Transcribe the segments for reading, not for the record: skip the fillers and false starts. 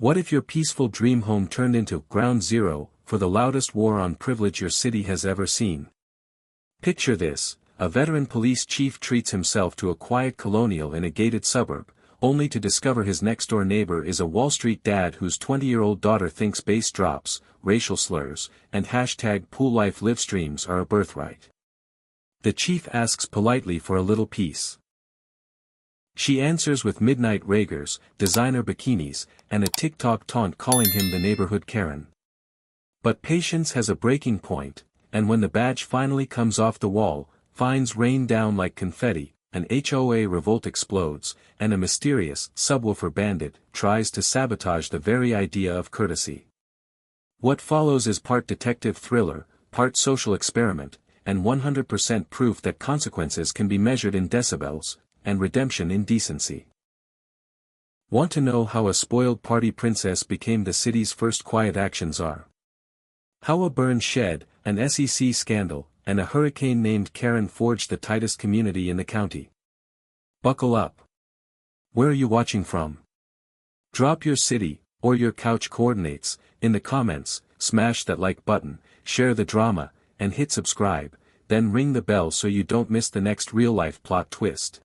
What if your peaceful dream home turned into ground zero for the loudest war on privilege your city has ever seen? Picture this: a veteran police chief treats himself to a quiet colonial in a gated suburb, only to discover his next-door neighbor is a Wall Street dad whose 20-year-old daughter thinks bass drops, racial slurs, and #pool life live streams are a birthright. The chief asks politely for a little peace. She answers with midnight raggers, designer bikinis, and a TikTok taunt calling him the neighborhood Karen. But patience has a breaking point, and when the badge finally comes off the wall, fines rain down like confetti, an HOA revolt explodes, and a mysterious subwoofer bandit tries to sabotage the very idea of courtesy. What follows is part detective thriller, part social experiment, and 100% proof that consequences can be measured in decibels, and redemption in decency. Want to know how a spoiled party princess became the city's first quiet action czar? How a burn shed, an SEC scandal, and a hurricane named Karen forged the tightest community in the county. Buckle up. Where are you watching from? Drop your city, or your couch coordinates, in the comments, smash that like button, share the drama, and hit subscribe, then ring the bell so you don't miss the next real-life plot twist.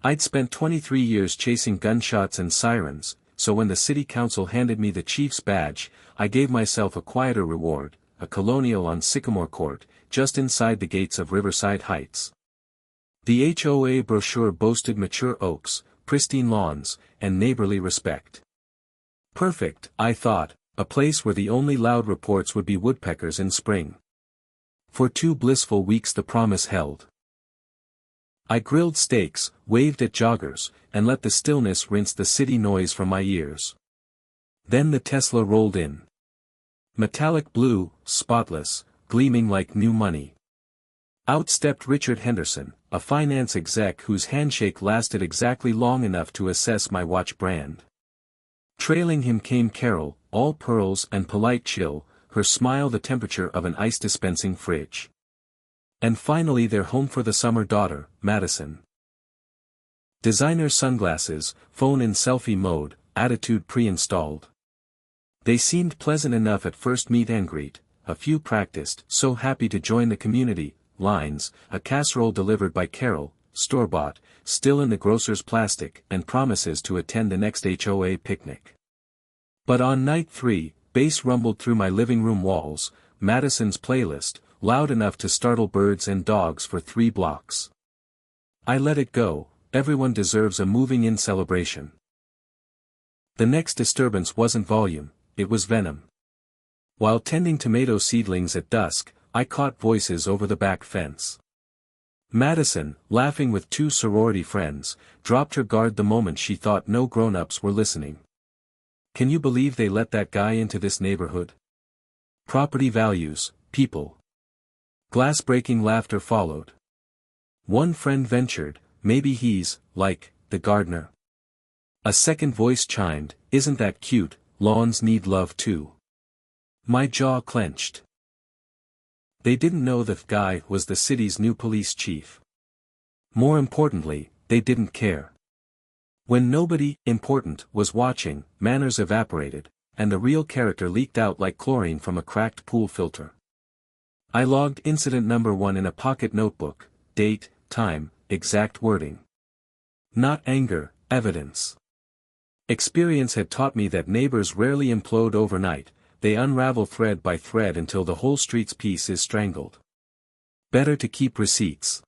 I'd spent 23 years chasing gunshots and sirens, so when the city council handed me the chief's badge, I gave myself a quieter reward, a colonial on Sycamore Court, just inside the gates of Riverside Heights. The HOA brochure boasted mature oaks, pristine lawns, and neighborly respect. Perfect, I thought, a place where the only loud reports would be woodpeckers in spring. For 2 blissful weeks the promise held. I grilled steaks, waved at joggers, and let the stillness rinse the city noise from my ears. Then the Tesla rolled in. Metallic blue, spotless, gleaming like new money. Out stepped Richard Henderson, a finance exec whose handshake lasted exactly long enough to assess my watch brand. Trailing him came Carol, all pearls and polite chill, her smile the temperature of an ice-dispensing fridge. And finally their home for the summer daughter, Madison. Designer sunglasses, phone in selfie mode, attitude pre-installed. They seemed pleasant enough at first meet and greet, a few practiced, so happy to join the community, lines, a casserole delivered by Carol, store-bought, still in the grocer's plastic, and promises to attend the next HOA picnic. But on night 3, bass rumbled through my living room walls, Madison's playlist, loud enough to startle birds and dogs for 3 blocks. I let it go, everyone deserves a moving-in celebration. The next disturbance wasn't volume, it was venom. While tending tomato seedlings at dusk, I caught voices over the back fence. Madison, laughing with 2 sorority friends, dropped her guard the moment she thought no grown-ups were listening. Can you believe they let that guy into this neighborhood? Property values, people. Glass-breaking laughter followed. One friend ventured, maybe he's, like, the gardener. A second voice chimed, isn't that cute, lawns need love too. My jaw clenched. They didn't know the guy was the city's new police chief. More importantly, they didn't care. When nobody important was watching, manners evaporated, and the real character leaked out like chlorine from a cracked pool filter. I logged incident number 1 in a pocket notebook, date, time, exact wording. Not anger, evidence. Experience had taught me that neighbors rarely implode overnight, they unravel thread by thread until the whole street's peace is strangled. Better to keep receipts.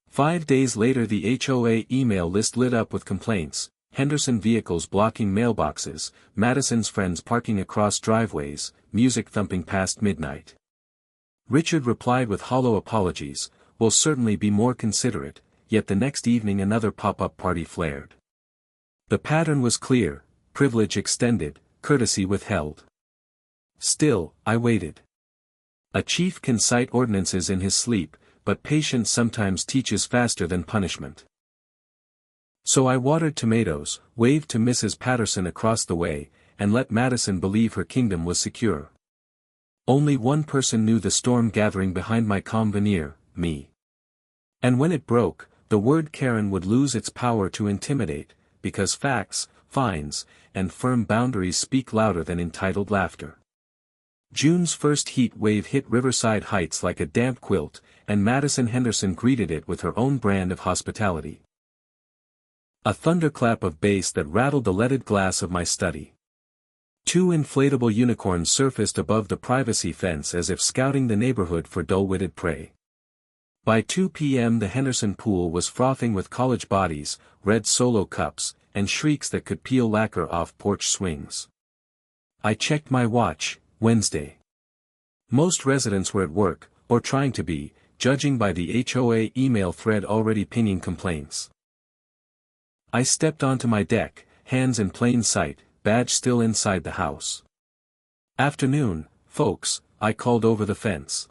5 days later the HOA email list lit up with complaints, Henderson vehicles blocking mailboxes, Madison's friends parking across driveways, music thumping past midnight. Richard replied with hollow apologies, "We'll certainly be more considerate," yet the next evening another pop-up party flared. The pattern was clear, privilege extended, courtesy withheld. Still, I waited. A chief can cite ordinances in his sleep, but patience sometimes teaches faster than punishment. So I watered tomatoes, waved to Mrs. Patterson across the way, and let Madison believe her kingdom was secure. Only one person knew the storm gathering behind my calm veneer, me. And when it broke, the word Karen would lose its power to intimidate, because facts, fines, and firm boundaries speak louder than entitled laughter. June's first heat wave hit Riverside Heights like a damp quilt, and Madison Henderson greeted it with her own brand of hospitality. A thunderclap of bass that rattled the leaded glass of my study. Two inflatable unicorns surfaced above the privacy fence as if scouting the neighborhood for dull-witted prey. By 2 p.m. the Henderson pool was frothing with college bodies, red Solo cups, and shrieks that could peel lacquer off porch swings. I checked my watch, Wednesday. Most residents were at work, or trying to be, judging by the HOA email thread already pinging complaints. I stepped onto my deck, hands in plain sight, badge still inside the house. "Afternoon, folks," I called over the fence.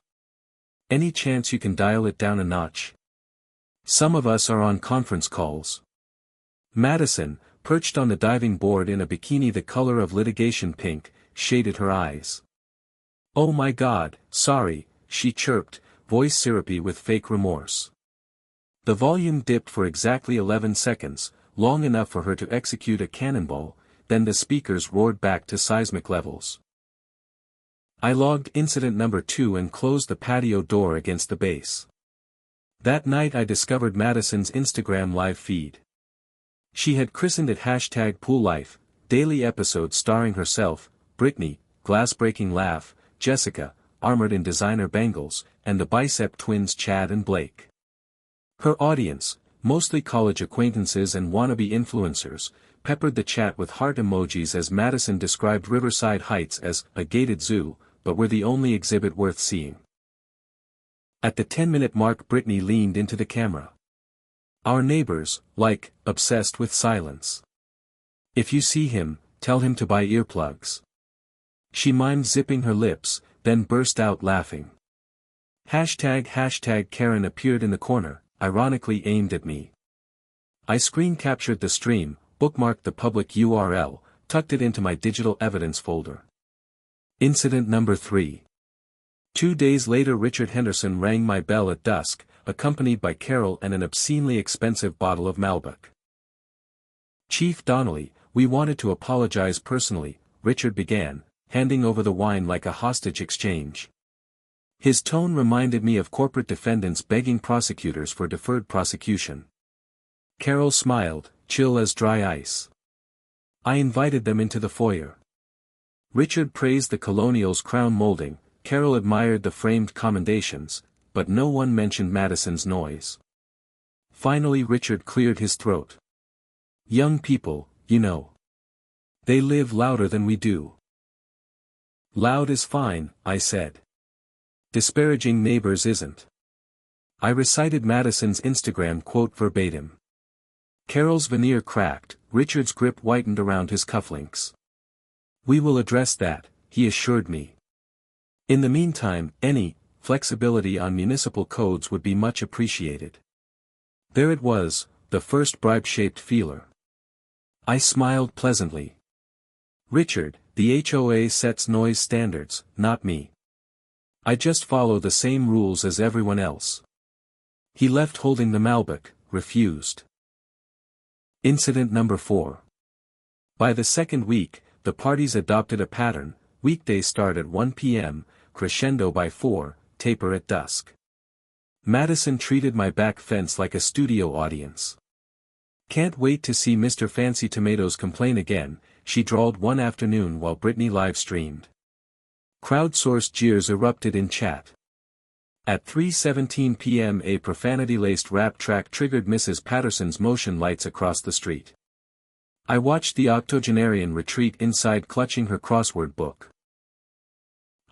"Any chance you can dial it down a notch? Some of us are on conference calls." Madison, perched on the diving board in a bikini the color of litigation pink, shaded her eyes. "Oh my God, sorry," she chirped, voice syrupy with fake remorse. The volume dipped for exactly 11 seconds, long enough for her to execute a cannonball, then the speakers roared back to seismic levels. I logged incident number 2 and closed the patio door against the base. That night I discovered Madison's Instagram live feed. She had christened it #PoolLife, daily episodes starring herself, Brittany, glass-breaking laugh, Jessica, armored in designer bangles, and the bicep twins Chad and Blake. Her audience, mostly college acquaintances and wannabe influencers, peppered the chat with heart emojis as Madison described Riverside Heights as a gated zoo, but were the only exhibit worth seeing. At the 10-minute mark Brittany leaned into the camera. "Our neighbors, like, obsessed with silence. If you see him, tell him to buy earplugs." She mimed zipping her lips, then burst out laughing. #Karen appeared in the corner, ironically aimed at me. I screen captured the stream, bookmarked the public URL, tucked it into my digital evidence folder. Incident number 3. 2 days later Richard Henderson rang my bell at dusk, accompanied by Carol and an obscenely expensive bottle of Malbec. "Chief Donnelly, we wanted to apologize personally," Richard began, handing over the wine like a hostage exchange. His tone reminded me of corporate defendants begging prosecutors for deferred prosecution. Carol smiled, chill as dry ice. I invited them into the foyer. Richard praised the Colonial's crown molding, Carol admired the framed commendations, but no one mentioned Madison's noise. Finally Richard cleared his throat. "Young people, you know. They live louder than we do." "Loud is fine," I said. "Disparaging neighbors isn't." I recited Madison's Instagram quote verbatim. Carol's veneer cracked, Richard's grip whitened around his cufflinks. "We will address that," he assured me. "In the meantime, any flexibility on municipal codes would be much appreciated." There it was, the first bribe-shaped feeler. I smiled pleasantly. "Richard, the HOA sets noise standards, not me. I just follow the same rules as everyone else." He left holding the Malbec, refused. Incident number 4. By the second week, the parties adopted a pattern: weekdays start at 1 p.m., crescendo by 4, taper at dusk. Madison treated my back fence like a studio audience. "Can't wait to see Mr. Fancy Tomatoes complain again," she drawled one afternoon while Brittany live-streamed. Crowdsourced jeers erupted in chat. At 3:17 p.m. a profanity-laced rap track triggered Mrs. Patterson's motion lights across the street. I watched the octogenarian retreat inside clutching her crossword book.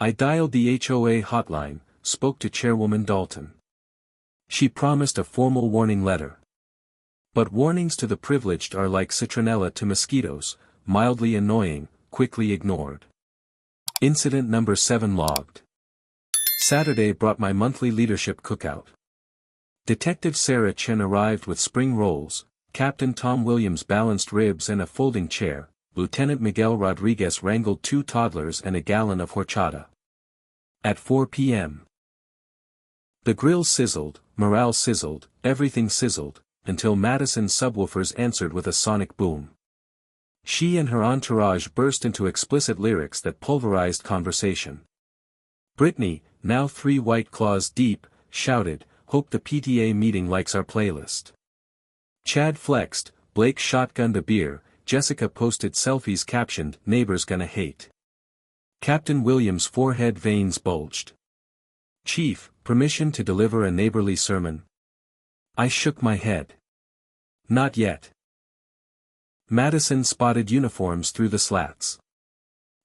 I dialed the HOA hotline, spoke to Chairwoman Dalton. She promised a formal warning letter. But warnings to the privileged are like citronella to mosquitoes, mildly annoying, quickly ignored. Incident number 7 logged. Saturday brought my monthly leadership cookout. Detective Sarah Chen arrived with spring rolls, Captain Tom Williams balanced ribs and a folding chair, Lieutenant Miguel Rodriguez wrangled 2 toddlers and a gallon of horchata. At 4 p.m. the grill sizzled, morale sizzled, everything sizzled, until Madison's subwoofers answered with a sonic boom. She and her entourage burst into explicit lyrics that pulverized conversation. Brittany, now 3 White Claws deep, shouted, "Hope the PTA meeting likes our playlist." Chad flexed, Blake shotgunned a beer, Jessica posted selfies captioned, "Neighbors gonna hate." Captain Williams' forehead veins bulged. "Chief, permission to deliver a neighborly sermon?" I shook my head. "Not yet." Madison spotted uniforms through the slats.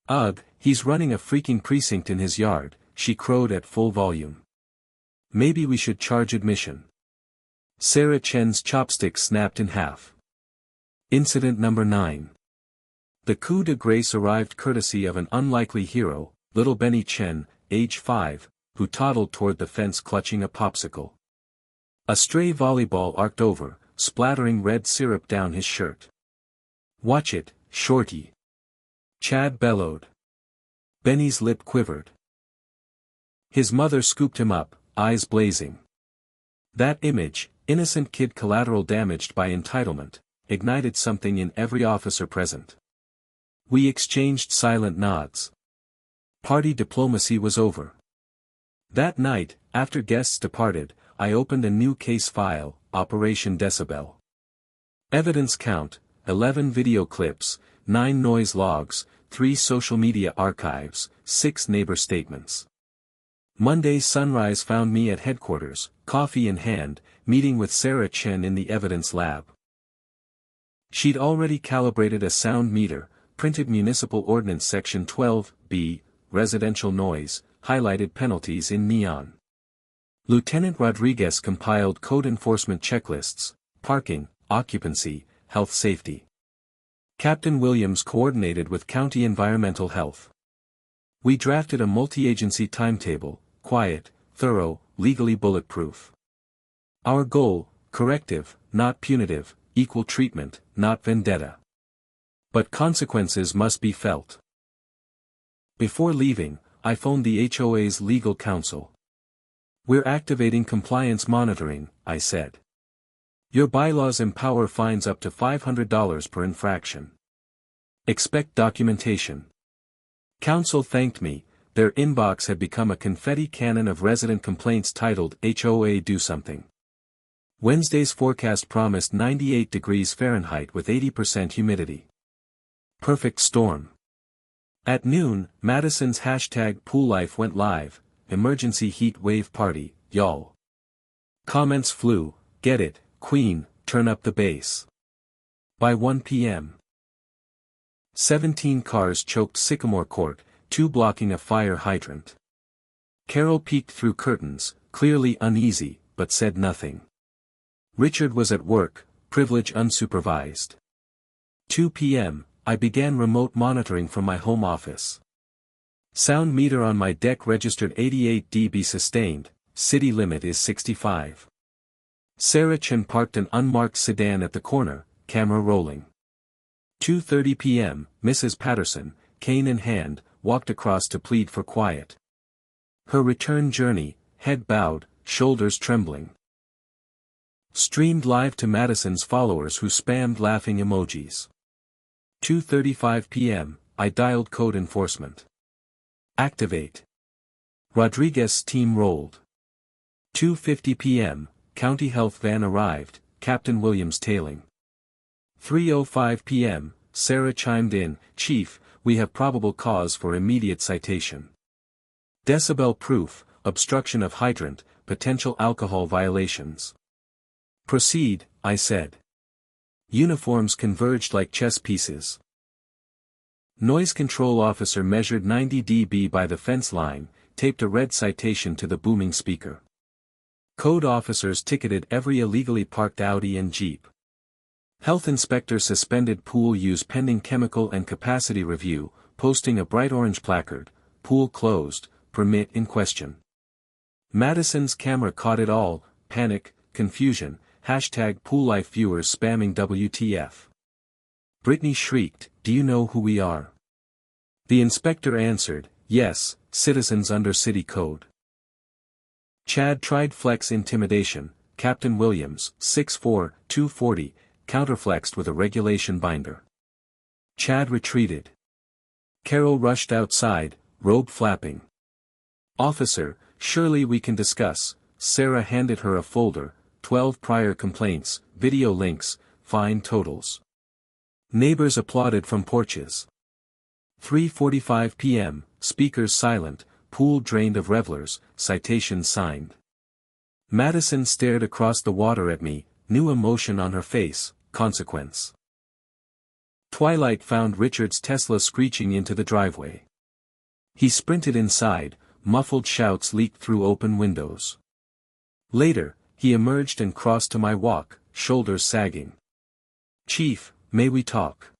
"Ugh, he's running a freaking precinct in his yard," she crowed at full volume. "Maybe we should charge admission." Sarah Chen's chopstick snapped in half. Incident number 9. The coup de grace arrived courtesy of an unlikely hero, little Benny Chen, age 5, who toddled toward the fence clutching a popsicle. A stray volleyball arced over, splattering red syrup down his shirt. "Watch it, shorty!" Chad bellowed. Benny's lip quivered. His mother scooped him up, eyes blazing. That image, innocent kid collateral damaged by entitlement, ignited something in every officer present. We exchanged silent nods. Party diplomacy was over. That night, after guests departed, I opened a new case file, Operation Decibel. Evidence count, 11 video clips, 9 noise logs, 3 social media archives, 6 neighbor statements. Monday's sunrise found me at headquarters, coffee in hand, meeting with Sarah Chen in the evidence lab. She'd already calibrated a sound meter, printed Municipal Ordinance Section 12(b), residential noise, highlighted penalties in neon. Lieutenant Rodriguez compiled code enforcement checklists, parking, occupancy, health safety. Captain Williams coordinated with County Environmental Health. We drafted a multi-agency timetable, quiet, thorough, legally bulletproof. Our goal, corrective, not punitive, equal treatment, not vendetta. But consequences must be felt. Before leaving, I phoned the HOA's legal counsel. "We're activating compliance monitoring," I said. "Your bylaws empower fines up to $500 per infraction. Expect documentation." Counsel thanked me. Their inbox had become a confetti cannon of resident complaints titled HOA Do Something. Wednesday's forecast promised 98 degrees Fahrenheit with 80% humidity. Perfect storm. At noon, Madison's #PoolLife went live, emergency heat wave party, y'all. Comments flew, "Get it, Queen, turn up the bass." By 1 p.m. 17 cars choked Sycamore Court, 2 blocking a fire hydrant. Carol peeked through curtains, clearly uneasy, but said nothing. Richard was at work, privilege unsupervised. 2 p.m., I began remote monitoring from my home office. Sound meter on my deck registered 88 dB sustained, city limit is 65. Sarah Chen parked an unmarked sedan at the corner, camera rolling. 2:30 p.m., Mrs. Patterson, cane in hand, walked across to plead for quiet. Her return journey, head bowed, shoulders trembling. Streamed live to Madison's followers who spammed laughing emojis. 2:35 p.m., I dialed code enforcement. Activate. Rodriguez's team rolled. 2:50 p.m., county health van arrived, Captain Williams tailing. 3:05 p.m., Sarah chimed in, "Chief, we have probable cause for immediate citation. Decibel proof, obstruction of hydrant, potential alcohol violations." "Proceed," I said. Uniforms converged like chess pieces. Noise control officer measured 90 dB by the fence line, taped a red citation to the booming speaker. Code officers ticketed every illegally parked Audi and Jeep. Health inspector suspended pool use pending chemical and capacity review, posting a bright orange placard, "Pool closed, permit in question." Madison's camera caught it all, panic, confusion, #PoolLife viewers spamming WTF. Brittany shrieked, "Do you know who we are?" The inspector answered, "Yes, citizens under city code." Chad tried flex intimidation, Captain Williams, 6'4", 240, counterflexed with a regulation binder. Chad retreated. Carol rushed outside, robe flapping. "Officer, surely we can discuss." Sarah handed her a folder, 12 prior complaints, video links, fine totals. Neighbors applauded from porches. 3:45 p.m., speakers silent, pool drained of revelers, citations signed. Madison stared across the water at me, new emotion on her face, consequence. Twilight found Richard's Tesla screeching into the driveway. He sprinted inside, muffled shouts leaked through open windows. Later, he emerged and crossed to my walk, shoulders sagging. "Chief, may we talk?"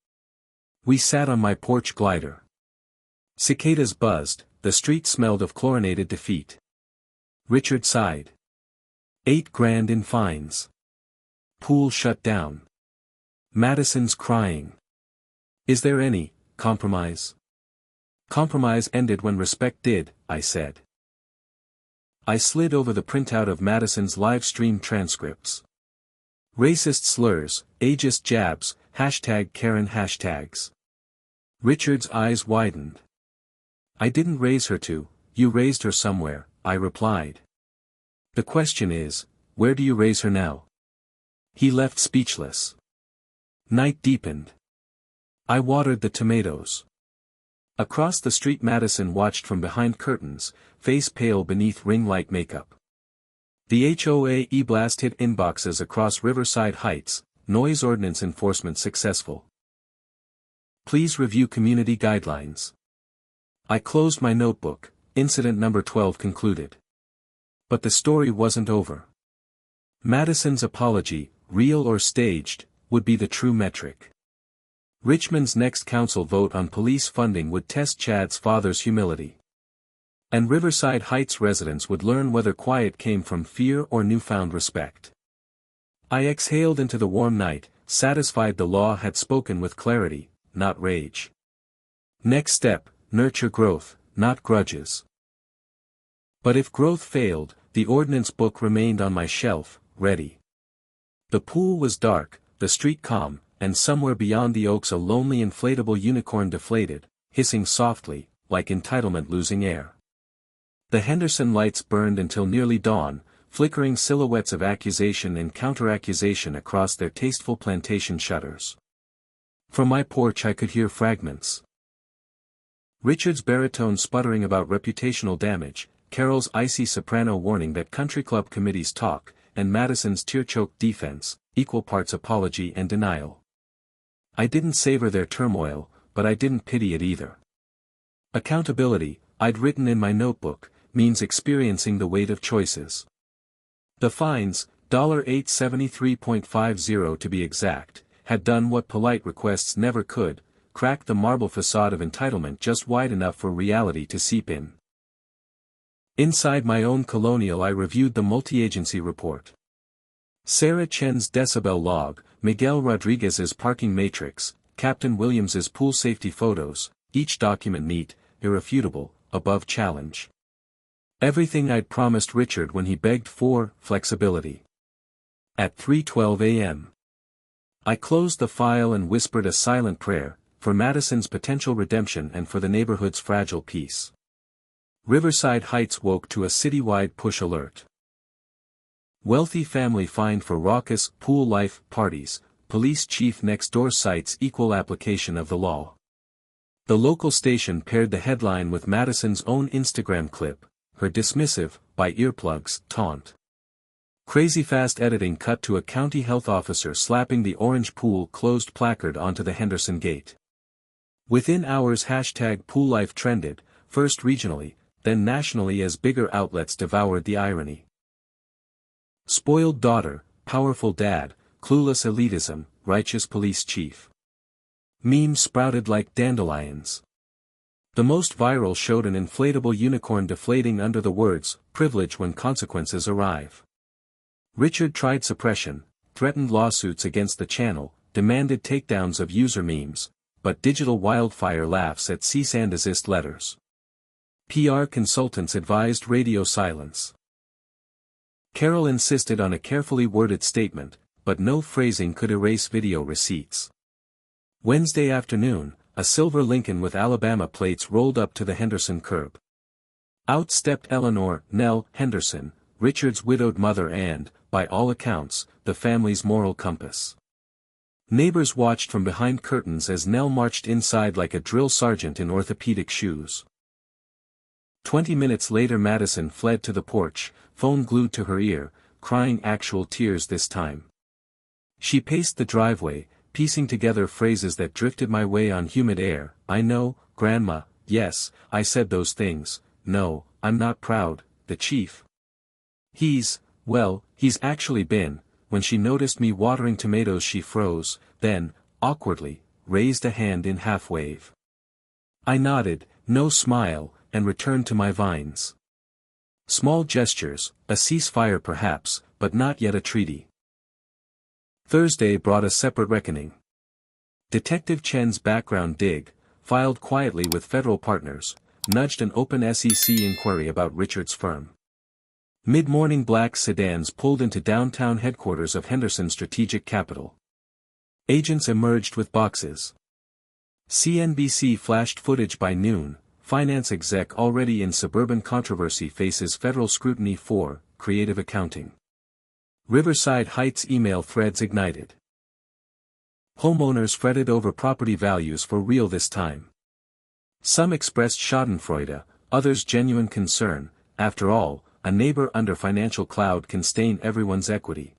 We sat on my porch glider. Cicadas buzzed, the street smelled of chlorinated defeat. Richard sighed. $8,000 in fines. Pool shut down. Madison's crying. "Is there any compromise?" "Compromise ended when respect did," I said. I slid over the printout of Madison's live stream transcripts. Racist slurs, ageist jabs, #Karen hashtags. Richard's eyes widened. "I didn't raise her to, you raised her somewhere," I replied. "The question is, where do you raise her now?" He left speechless. Night deepened. I watered the tomatoes. Across the street Madison watched from behind curtains, face pale beneath ring-light makeup. The HOA e-blast hit inboxes across Riverside Heights, noise ordinance enforcement successful. Please review community guidelines. I closed my notebook, incident number 12 concluded. But the story wasn't over. Madison's apology, real or staged, would be the true metric. Richmond's next council vote on police funding would test Chad's father's humility. And Riverside Heights residents would learn whether quiet came from fear or newfound respect. I exhaled into the warm night, satisfied the law had spoken with clarity, not rage. Next step, nurture growth, not grudges. But if growth failed, the ordinance book remained on my shelf, ready. The pool was dark, the street calm, and somewhere beyond the oaks a lonely inflatable unicorn deflated, hissing softly, like entitlement losing air. The Henderson lights burned until nearly dawn, flickering silhouettes of accusation and counter-accusation across their tasteful plantation shutters. From my porch I could hear fragments. Richard's baritone sputtering about reputational damage, Carol's icy soprano warning that country club committees talk, and Madison's tear-choked defense, equal parts apology and denial. I didn't savor their turmoil, but I didn't pity it either. Accountability, I'd written in my notebook, means experiencing the weight of choices. The fines, $873.50 to be exact, had done what polite requests never could, cracked the marble facade of entitlement just wide enough for reality to seep in. Inside my own colonial I reviewed the multi-agency report. Sarah Chen's decibel log, Miguel Rodriguez's parking matrix, Captain Williams's pool safety photos, each document neat, irrefutable, above challenge. Everything I'd promised Richard when he begged for flexibility. At 3:12 a.m. I closed the file and whispered a silent prayer, for Madison's potential redemption and for the neighborhood's fragile peace. Riverside Heights woke to a citywide push alert. Wealthy family fined for raucous pool life parties, police chief next door cites equal application of the law. The local station paired the headline with Madison's own Instagram clip, her dismissive, by earplugs, taunt. Crazy fast editing cut to a county health officer slapping the orange pool closed placard onto the Henderson gate. Within hours #PoolLife trended, first regionally, then nationally as bigger outlets devoured the irony. Spoiled daughter, powerful dad, clueless elitism, righteous police chief. Memes sprouted like dandelions. The most viral showed an inflatable unicorn deflating under the words, privilege when consequences arrive. Richard tried suppression, threatened lawsuits against the channel, demanded takedowns of user memes, but digital wildfire laughs at cease and desist letters. PR consultants advised radio silence. Carol insisted on a carefully worded statement, but no phrasing could erase video receipts. Wednesday afternoon, a silver Lincoln with Alabama plates rolled up to the Henderson curb. Out stepped Eleanor Nell Henderson, Richard's widowed mother and, by all accounts, the family's moral compass. Neighbors watched from behind curtains as Nell marched inside like a drill sergeant in orthopedic shoes. 20 minutes later Madison fled to the porch, phone glued to her ear, crying actual tears this time. She paced the driveway, piecing together phrases that drifted my way on humid air. I know, Grandma, yes, I said those things. No, I'm not proud, the chief. He's actually been. When she noticed me watering tomatoes she froze, then, awkwardly, raised a hand in half-wave. I nodded, no smile, and returned to my vines. Small gestures, a ceasefire perhaps, but not yet a treaty. Thursday brought a separate reckoning. Detective Chen's background dig, filed quietly with federal partners, nudged an open SEC inquiry about Richard's firm. Mid-morning black sedans pulled into downtown headquarters of Henderson Strategic Capital. Agents emerged with boxes. CNBC flashed footage by noon. Finance exec already in suburban controversy faces federal scrutiny for creative accounting. Riverside Heights email threads ignited. Homeowners fretted over property values for real this time. Some expressed schadenfreude, others genuine concern. After all, a neighbor under financial cloud can stain everyone's equity.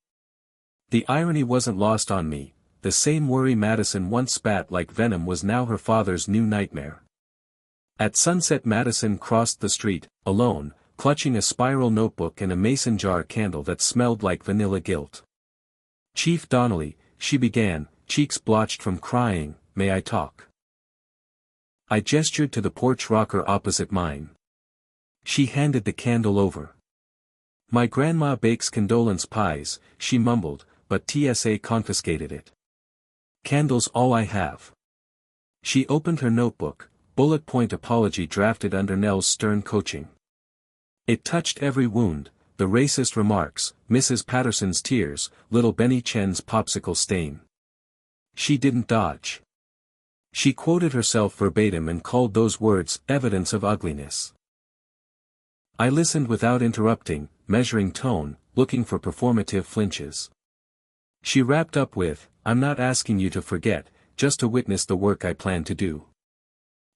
The irony wasn't lost on me. The same worry Madison once spat like venom was now her father's new nightmare. At sunset Madison crossed the street, alone, clutching a spiral notebook and a mason jar candle that smelled like vanilla guilt. Chief Donnelly, she began, cheeks blotched from crying, may I talk? I gestured to the porch rocker opposite mine. She handed the candle over. My grandma bakes condolence pies, she mumbled, but TSA confiscated it. Candle's all I have. She opened her notebook, bullet point apology drafted under Nell's stern coaching. It touched every wound, the racist remarks, Mrs. Patterson's tears, little Benny Chen's popsicle stain. She didn't dodge. She quoted herself verbatim and called those words evidence of ugliness. I listened without interrupting, measuring tone, looking for performative flinches. She wrapped up with, I'm not asking you to forget, just to witness the work I plan to do.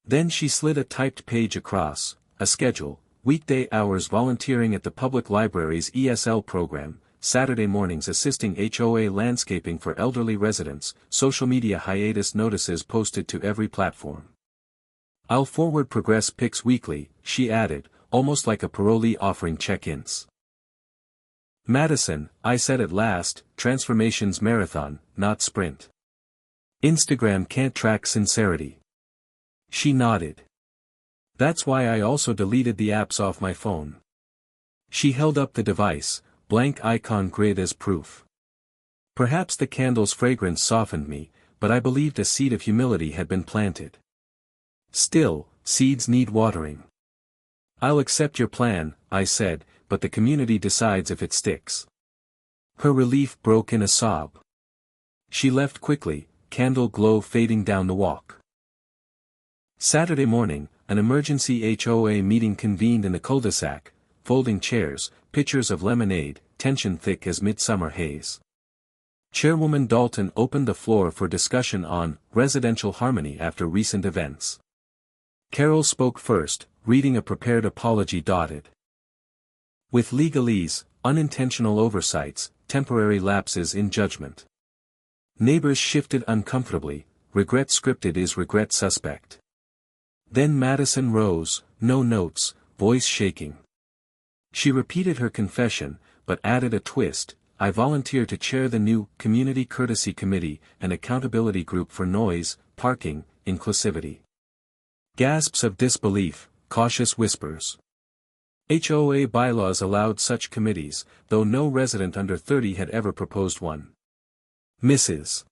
Then she slid a typed page across, a schedule, weekday hours volunteering at the public library's ESL program, Saturday mornings assisting HOA landscaping for elderly residents, social media hiatus notices posted to every platform. I'll forward progress pics weekly, she added, almost like a parolee offering check-ins. Madison, I said at last, transformation's marathon, not sprint. Instagram can't track sincerity. She nodded. That's why I also deleted the apps off my phone. She held up the device, blank icon grid as proof. Perhaps the candle's fragrance softened me, but I believed a seed of humility had been planted. Still, seeds need watering. I'll accept your plan, I said, but the community decides if it sticks. Her relief broke in a sob. She left quickly, candle glow fading down the walk. Saturday morning, an emergency HOA meeting convened in the cul-de-sac, folding chairs, pitchers of lemonade, tension thick as midsummer haze. Chairwoman Dalton opened the floor for discussion on residential harmony after recent events. Carol spoke first, reading a prepared apology dotted with legalese, unintentional oversights, temporary lapses in judgment. Neighbors shifted uncomfortably, regret scripted is regret suspect. Then Madison rose, no notes, voice shaking. She repeated her confession, but added a twist, I volunteer to chair the new Community Courtesy Committee, an accountability group for noise, parking, inclusivity. Gasps of disbelief, cautious whispers. HOA bylaws allowed such committees, though no resident under 30 had ever proposed one. Mrs.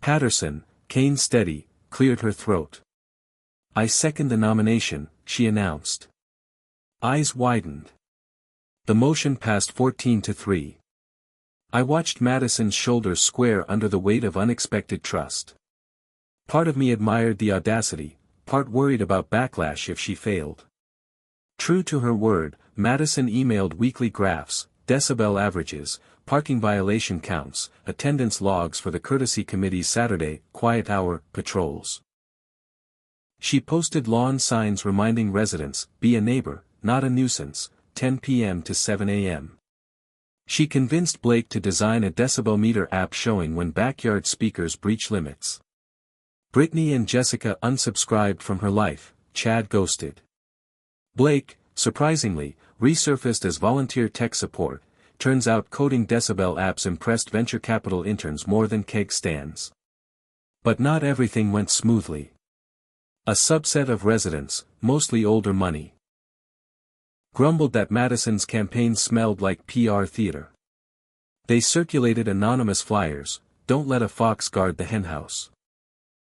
Patterson, cane steady, cleared her throat. I second the nomination, she announced. Eyes widened. The motion passed 14-3. I watched Madison's shoulders square under the weight of unexpected trust. Part of me admired the audacity, part worried about backlash if she failed. True to her word, Madison emailed weekly graphs, decibel averages, parking violation counts, attendance logs for the courtesy committee's Saturday, quiet hour, patrols. She posted lawn signs reminding residents, be a neighbor, not a nuisance, 10 p.m. to 7 a.m. She convinced Blake to design a decibel meter app showing when backyard speakers breach limits. Brittany and Jessica unsubscribed from her life, Chad ghosted. Blake, surprisingly, resurfaced as volunteer tech support. Turns out coding decibel apps impressed venture capital interns more than keg stands. But not everything went smoothly. A subset of residents, mostly older money, grumbled that Madison's campaign smelled like PR theater. They circulated anonymous flyers, "Don't let a fox guard the henhouse."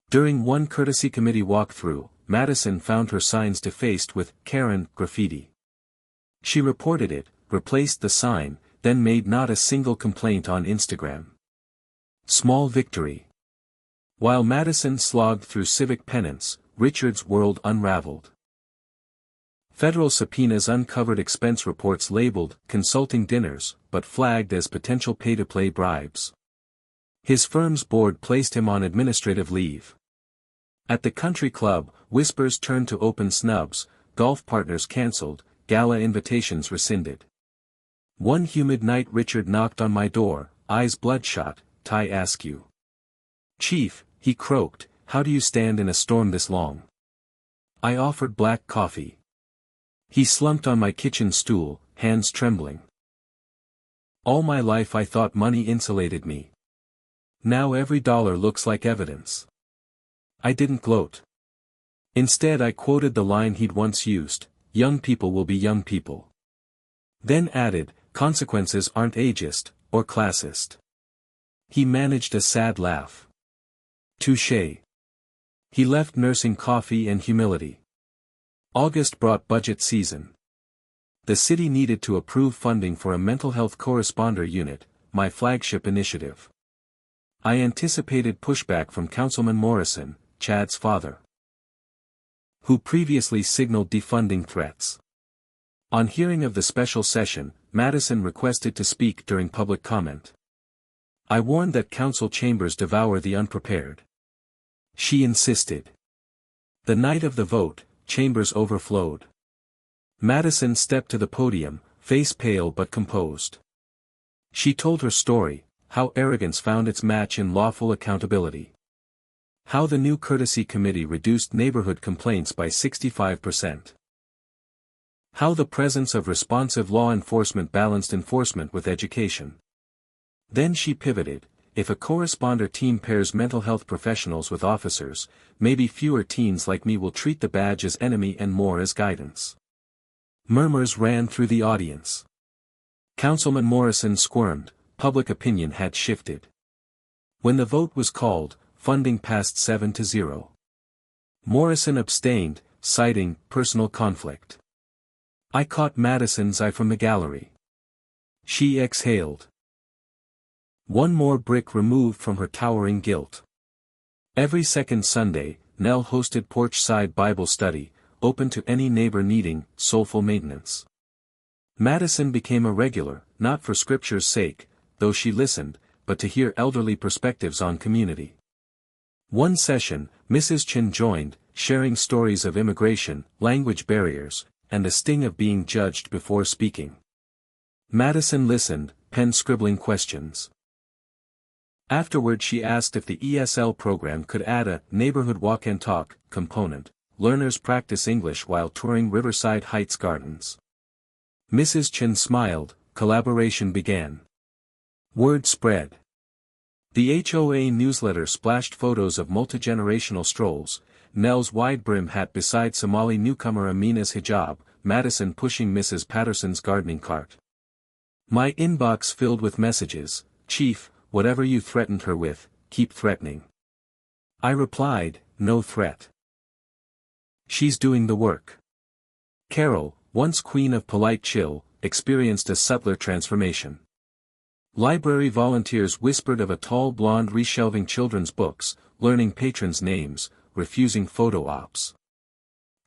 During one courtesy committee walkthrough, Madison found her signs defaced with "Karen" graffiti. She reported it, replaced the sign, then made not a single complaint on Instagram. Small victory. While Madison slogged through civic penance, Richard's world unraveled. Federal subpoenas uncovered expense reports labeled consulting dinners, but flagged as potential pay-to-play bribes. His firm's board placed him on administrative leave. At the country club, whispers turned to open snubs, golf partners cancelled, gala invitations rescinded. One humid night Richard knocked on my door, eyes bloodshot, "Ty Askew." "Chief," he croaked, "how do you stand in a storm this long?" I offered black coffee. He slumped on my kitchen stool, hands trembling. "All my life I thought money insulated me. Now every dollar looks like evidence." I didn't gloat. Instead I quoted the line he'd once used, "Young people will be young people." Then added, "Consequences aren't ageist, or classist." He managed a sad laugh. Touché. He left nursing coffee and humility. August brought budget season. The city needed to approve funding for a mental health corresponder unit, my flagship initiative. I anticipated pushback from Councilman Morrison, Chad's father, who previously signaled defunding threats. On hearing of the special session, Madison requested to speak during public comment. I warned that council chambers devour the unprepared. She insisted. The night of the vote, chambers overflowed. Madison stepped to the podium, face pale but composed. She told her story, how arrogance found its match in lawful accountability. How the new courtesy committee reduced neighborhood complaints by 65%. How the presence of responsive law enforcement balanced enforcement with education. Then she pivoted. If a corresponder team pairs mental health professionals with officers, maybe fewer teens like me will treat the badge as enemy and more as guidance. Murmurs ran through the audience. Councilman Morrison squirmed, public opinion had shifted. When the vote was called, funding passed 7-0. Morrison abstained, citing personal conflict. I caught Madison's eye from the gallery. She exhaled. One more brick removed from her towering guilt. Every second Sunday, Nell hosted porch-side Bible study, open to any neighbor needing soulful maintenance. Madison became a regular, not for scripture's sake, though she listened, but to hear elderly perspectives on community. One session, Mrs. Chin joined, sharing stories of immigration, language barriers, and the sting of being judged before speaking. Madison listened, pen scribbling questions. Afterward she asked if the ESL program could add a neighborhood walk and talk component. Learners practice English while touring Riverside Heights Gardens. Mrs. Chin smiled, collaboration began. Word spread. The HOA newsletter splashed photos of multi-generational strolls, Nell's wide-brim hat beside Somali newcomer Amina's hijab, Madison pushing Mrs. Patterson's gardening cart. My inbox filled with messages, "Chief, whatever you threatened her with, keep threatening." I replied, "No threat. She's doing the work." Carol, once queen of polite chill, experienced a subtler transformation. Library volunteers whispered of a tall blonde reshelving children's books, learning patrons' names, refusing photo ops.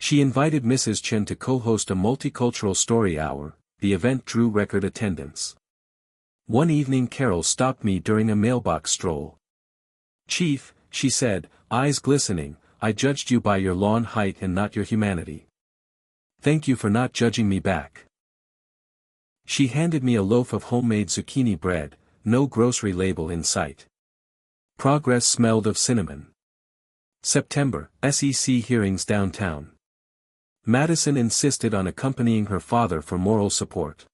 She invited Mrs. Chen to co-host a multicultural story hour. The event drew record attendance. One evening Carol stopped me during a mailbox stroll. "Chief," she said, eyes glistening, "I judged you by your lawn height and not your humanity. Thank you for not judging me back." She handed me a loaf of homemade zucchini bread, no grocery label in sight. Progress smelled of cinnamon. September, SEC hearings downtown. Madison insisted on accompanying her father for moral support.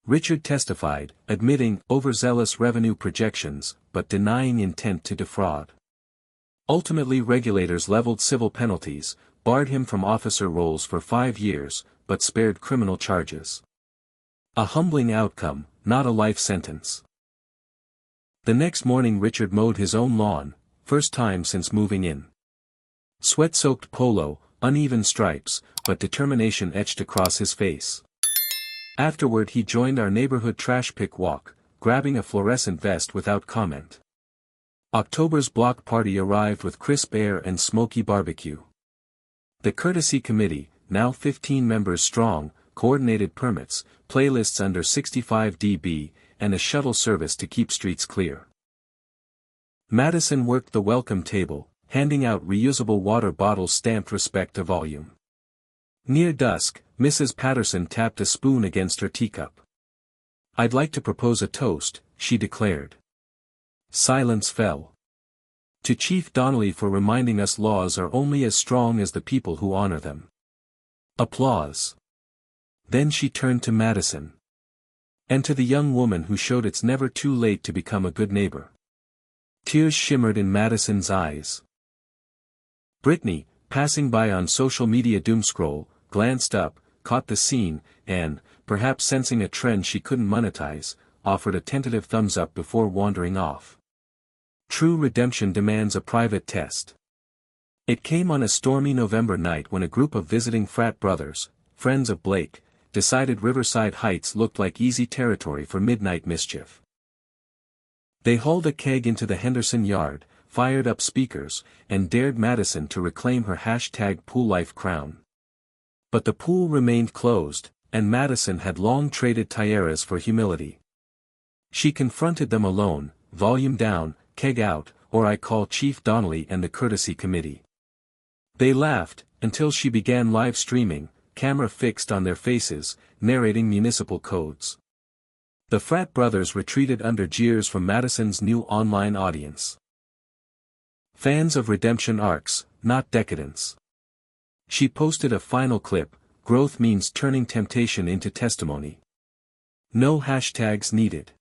Richard testified, admitting overzealous revenue projections, but denying intent to defraud. Ultimately, regulators leveled civil penalties, barred him from officer roles for 5 years, but spared criminal charges. A humbling outcome, not a life sentence. The next morning Richard mowed his own lawn, first time since moving in. Sweat-soaked polo, uneven stripes, but determination etched across his face. Afterward he joined our neighborhood trash pick walk, grabbing a fluorescent vest without comment. October's block party arrived with crisp air and smoky barbecue. The courtesy committee, now 15 members strong, coordinated permits, playlists under 65 dB, and a shuttle service to keep streets clear. Madison worked the welcome table, handing out reusable water bottles stamped "Respect to Volume." Near dusk, Mrs. Patterson tapped a spoon against her teacup. "I'd like to propose a toast," she declared. Silence fell. "To Chief Donnelly for reminding us laws are only as strong as the people who honor them." Applause. Then she turned to Madison. "And to the young woman who showed it's never too late to become a good neighbor." Tears shimmered in Madison's eyes. Brittany, passing by on social media doomscroll, glanced up, caught the scene, and, perhaps sensing a trend she couldn't monetize, offered a tentative thumbs up before wandering off. True redemption demands a private test. It came on a stormy November night when a group of visiting frat brothers, friends of Blake, decided Riverside Heights looked like easy territory for midnight mischief. They hauled a keg into the Henderson yard, fired up speakers, and dared Madison to reclaim her #PoolLife crown. But the pool remained closed, and Madison had long traded tiaras for humility. She confronted them alone, volume down, keg out, or I call Chief Donnelly and the courtesy committee. They laughed, until she began live streaming, camera fixed on their faces, narrating municipal codes. The frat brothers retreated under jeers from Madison's new online audience. Fans of redemption arcs, not decadence. She posted a final clip, "Growth means turning temptation into testimony. No hashtags needed."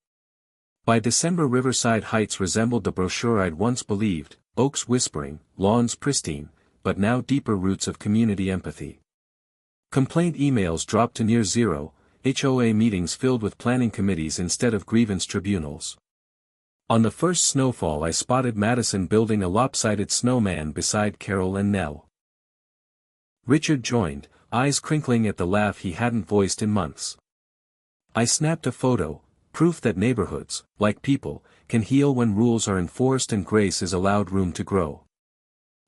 By December Riverside Heights resembled the brochure I'd once believed, oaks whispering, lawns pristine, but now deeper roots of community empathy. Complaint emails dropped to near zero, HOA meetings filled with planning committees instead of grievance tribunals. On the first snowfall I spotted Madison building a lopsided snowman beside Carol and Nell. Richard joined, eyes crinkling at the laugh he hadn't voiced in months. I snapped a photo, proof that neighborhoods, like people, can heal when rules are enforced and grace is allowed room to grow.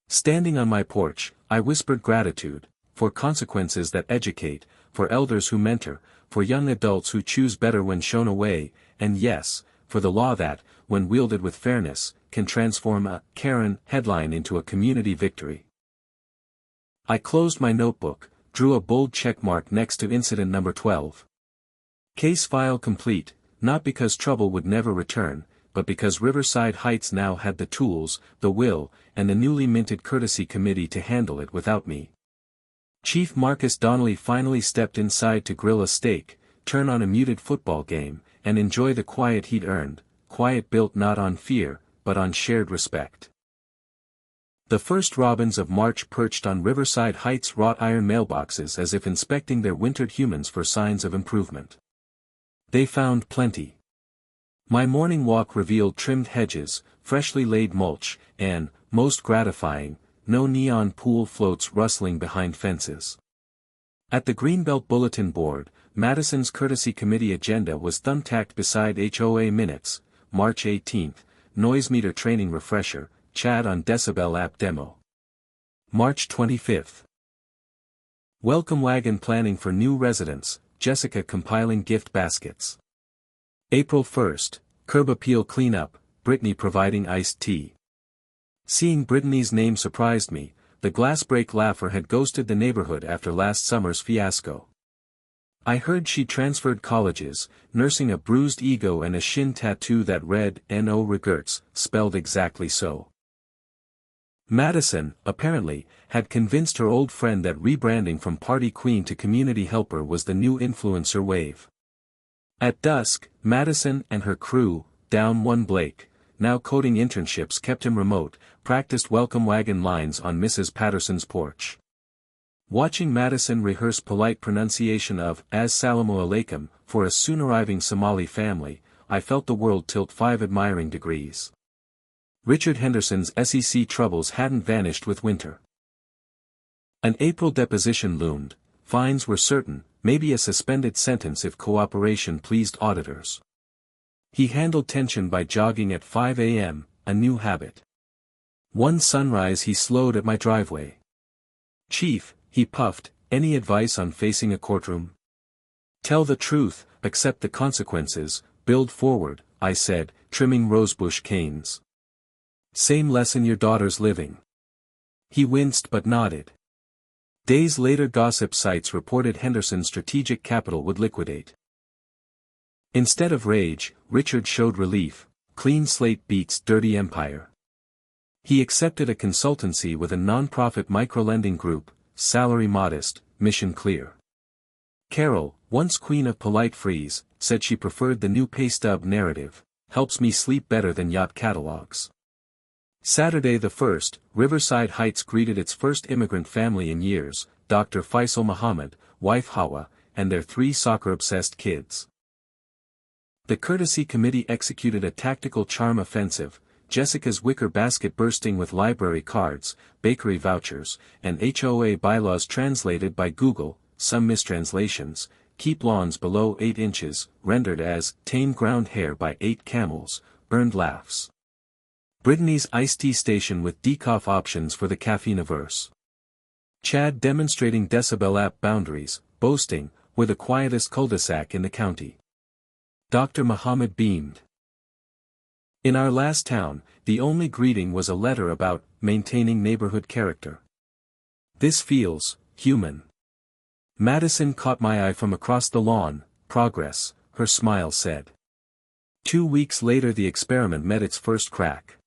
Standing on my porch, I whispered gratitude, for consequences that educate, for elders who mentor, for young adults who choose better when shown a way, and yes, for the law that, when wielded with fairness, can transform a Karen headline into a community victory. I closed my notebook, drew a bold checkmark next to incident number 12. Case file complete, not because trouble would never return, but because Riverside Heights now had the tools, the will, and the newly minted courtesy committee to handle it without me. Chief Marcus Donnelly finally stepped inside to grill a steak, turn on a muted football game, and enjoy the quiet he'd earned, quiet built not on fear, but on shared respect. The first robins of March perched on Riverside Heights' wrought iron mailboxes as if inspecting their wintered humans for signs of improvement. They found plenty. My morning walk revealed trimmed hedges, freshly laid mulch, and, most gratifying, no neon pool floats rustling behind fences. At the Greenbelt Bulletin Board, Madison's courtesy committee agenda was thumbtacked beside HOA minutes, March 18, noise meter training refresher, Chad on Decibel app demo. March 25. Welcome wagon planning for new residents, Jessica compiling gift baskets. April 1st, curb appeal cleanup, Britney providing iced tea. Seeing Britney's name surprised me, the glass break laugher had ghosted the neighborhood after last summer's fiasco. I heard she transferred colleges, nursing a bruised ego and a shin tattoo that read, "No regrets," spelled exactly so. Madison, apparently, had convinced her old friend that rebranding from party queen to community helper was the new influencer wave. At dusk, Madison and her crew, down one Blake, now coding internships kept him remote, practiced welcome wagon lines on Mrs. Patterson's porch. Watching Madison rehearse polite pronunciation of "As-salamu alaikum" for a soon-arriving Somali family, I felt the world tilt 5 admiring degrees. Richard Henderson's SEC troubles hadn't vanished with winter. An April deposition loomed, fines were certain, maybe a suspended sentence if cooperation pleased auditors. He handled tension by jogging at 5 a.m., a new habit. One sunrise he slowed at my driveway. "Chief," he puffed, "any advice on facing a courtroom?" "Tell the truth, accept the consequences, build forward," I said, trimming rosebush canes. "Same lesson your daughter's living." He winced but nodded. Days later gossip sites reported Henderson's strategic capital would liquidate. Instead of rage, Richard showed relief. Clean slate beats dirty empire. He accepted a consultancy with a non-profit microlending group, salary modest, mission clear. Carol, once queen of polite freeze, said she preferred the new pay stub narrative, "Helps me sleep better than yacht catalogs." Saturday the 1st, Riverside Heights greeted its first immigrant family in years, Dr. Faisal Muhammad, wife Hawa, and their 3 soccer-obsessed kids. The courtesy committee executed a tactical charm offensive, Jessica's wicker basket bursting with library cards, bakery vouchers, and HOA bylaws translated by Google, some mistranslations, keep lawns below 8 inches, rendered as, tame ground hair by 8 camels, earned laughs. Britney's iced tea station with decaf options for the caffeine-averse. Chad demonstrating Decibel app boundaries, boasting, "We're the quietest cul-de-sac in the county." Dr. Muhammad beamed. In our last town, the only greeting was a letter about maintaining neighborhood character. This feels human. Madison caught my eye from across the lawn. "Progress," her smile said. 2 weeks later the experiment met its first crack.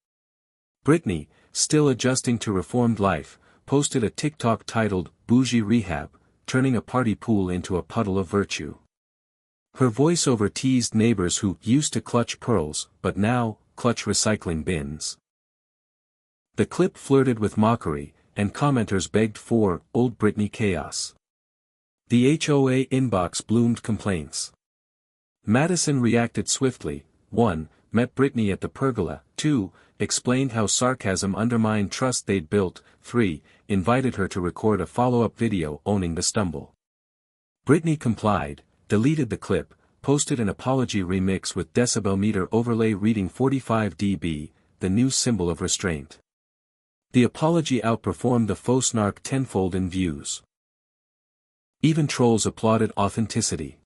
Britney, still adjusting to reformed life, posted a TikTok titled, "Bougie Rehab," turning a party pool into a puddle of virtue. Her voiceover teased neighbors who used to clutch pearls, but now, clutch recycling bins. The clip flirted with mockery, and commenters begged for old Britney chaos. The HOA inbox bloomed complaints. Madison reacted swiftly. 1. Met Britney at the pergola. 2. Explained how sarcasm undermined trust they'd built. 3. Invited her to record a follow-up video owning the stumble. Britney complied, deleted the clip, posted an apology remix with decibel meter overlay reading 45 dB, the new symbol of restraint. The apology outperformed the faux snark tenfold in views. Even trolls applauded authenticity.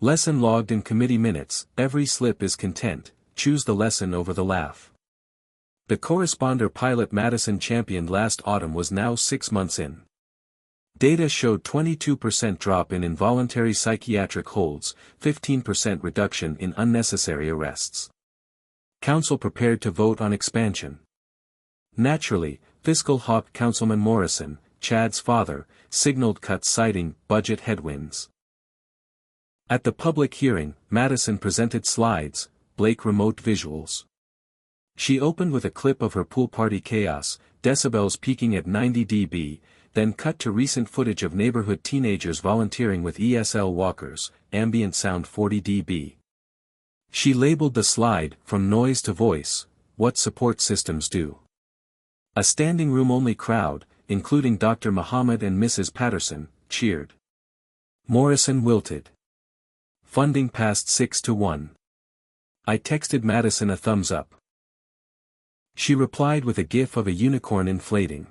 Lesson logged in committee minutes, every slip is content, choose the lesson over the laugh. The corresponder pilot Madison championed last autumn was now 6 months in. Data showed 22% drop in involuntary psychiatric holds, 15% reduction in unnecessary arrests. Council prepared to vote on expansion. Naturally, fiscal hawk Councilman Morrison, Chad's father, signaled cuts citing budget headwinds. At the public hearing, Madison presented slides, Blake remote visuals. She opened with a clip of her pool party chaos, decibels peaking at 90 dB, then cut to recent footage of neighborhood teenagers volunteering with ESL walkers, ambient sound 40 dB. She labeled the slide, "From Noise to Voice, What Support Systems Do." A standing room-only crowd, including Dr. Muhammad and Mrs. Patterson, cheered. Morrison wilted. Funding passed 6-1. I texted Madison a thumbs up. She replied with a gif of a unicorn inflating.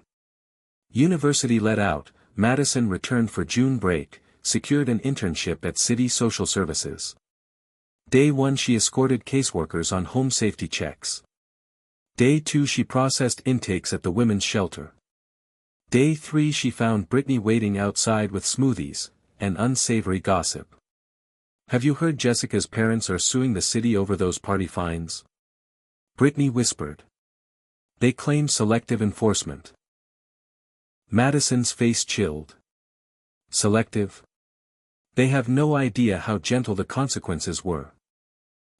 University let out, Madison returned for June break, secured an internship at City Social Services. Day 1 she escorted caseworkers on home safety checks. Day 2 she processed intakes at the women's shelter. Day 3 she found Britney waiting outside with smoothies, and unsavory gossip. Have you heard Jessica's parents are suing the city over those party fines? Britney whispered. They claim selective enforcement. Madison's face chilled. Selective? They have no idea how gentle the consequences were.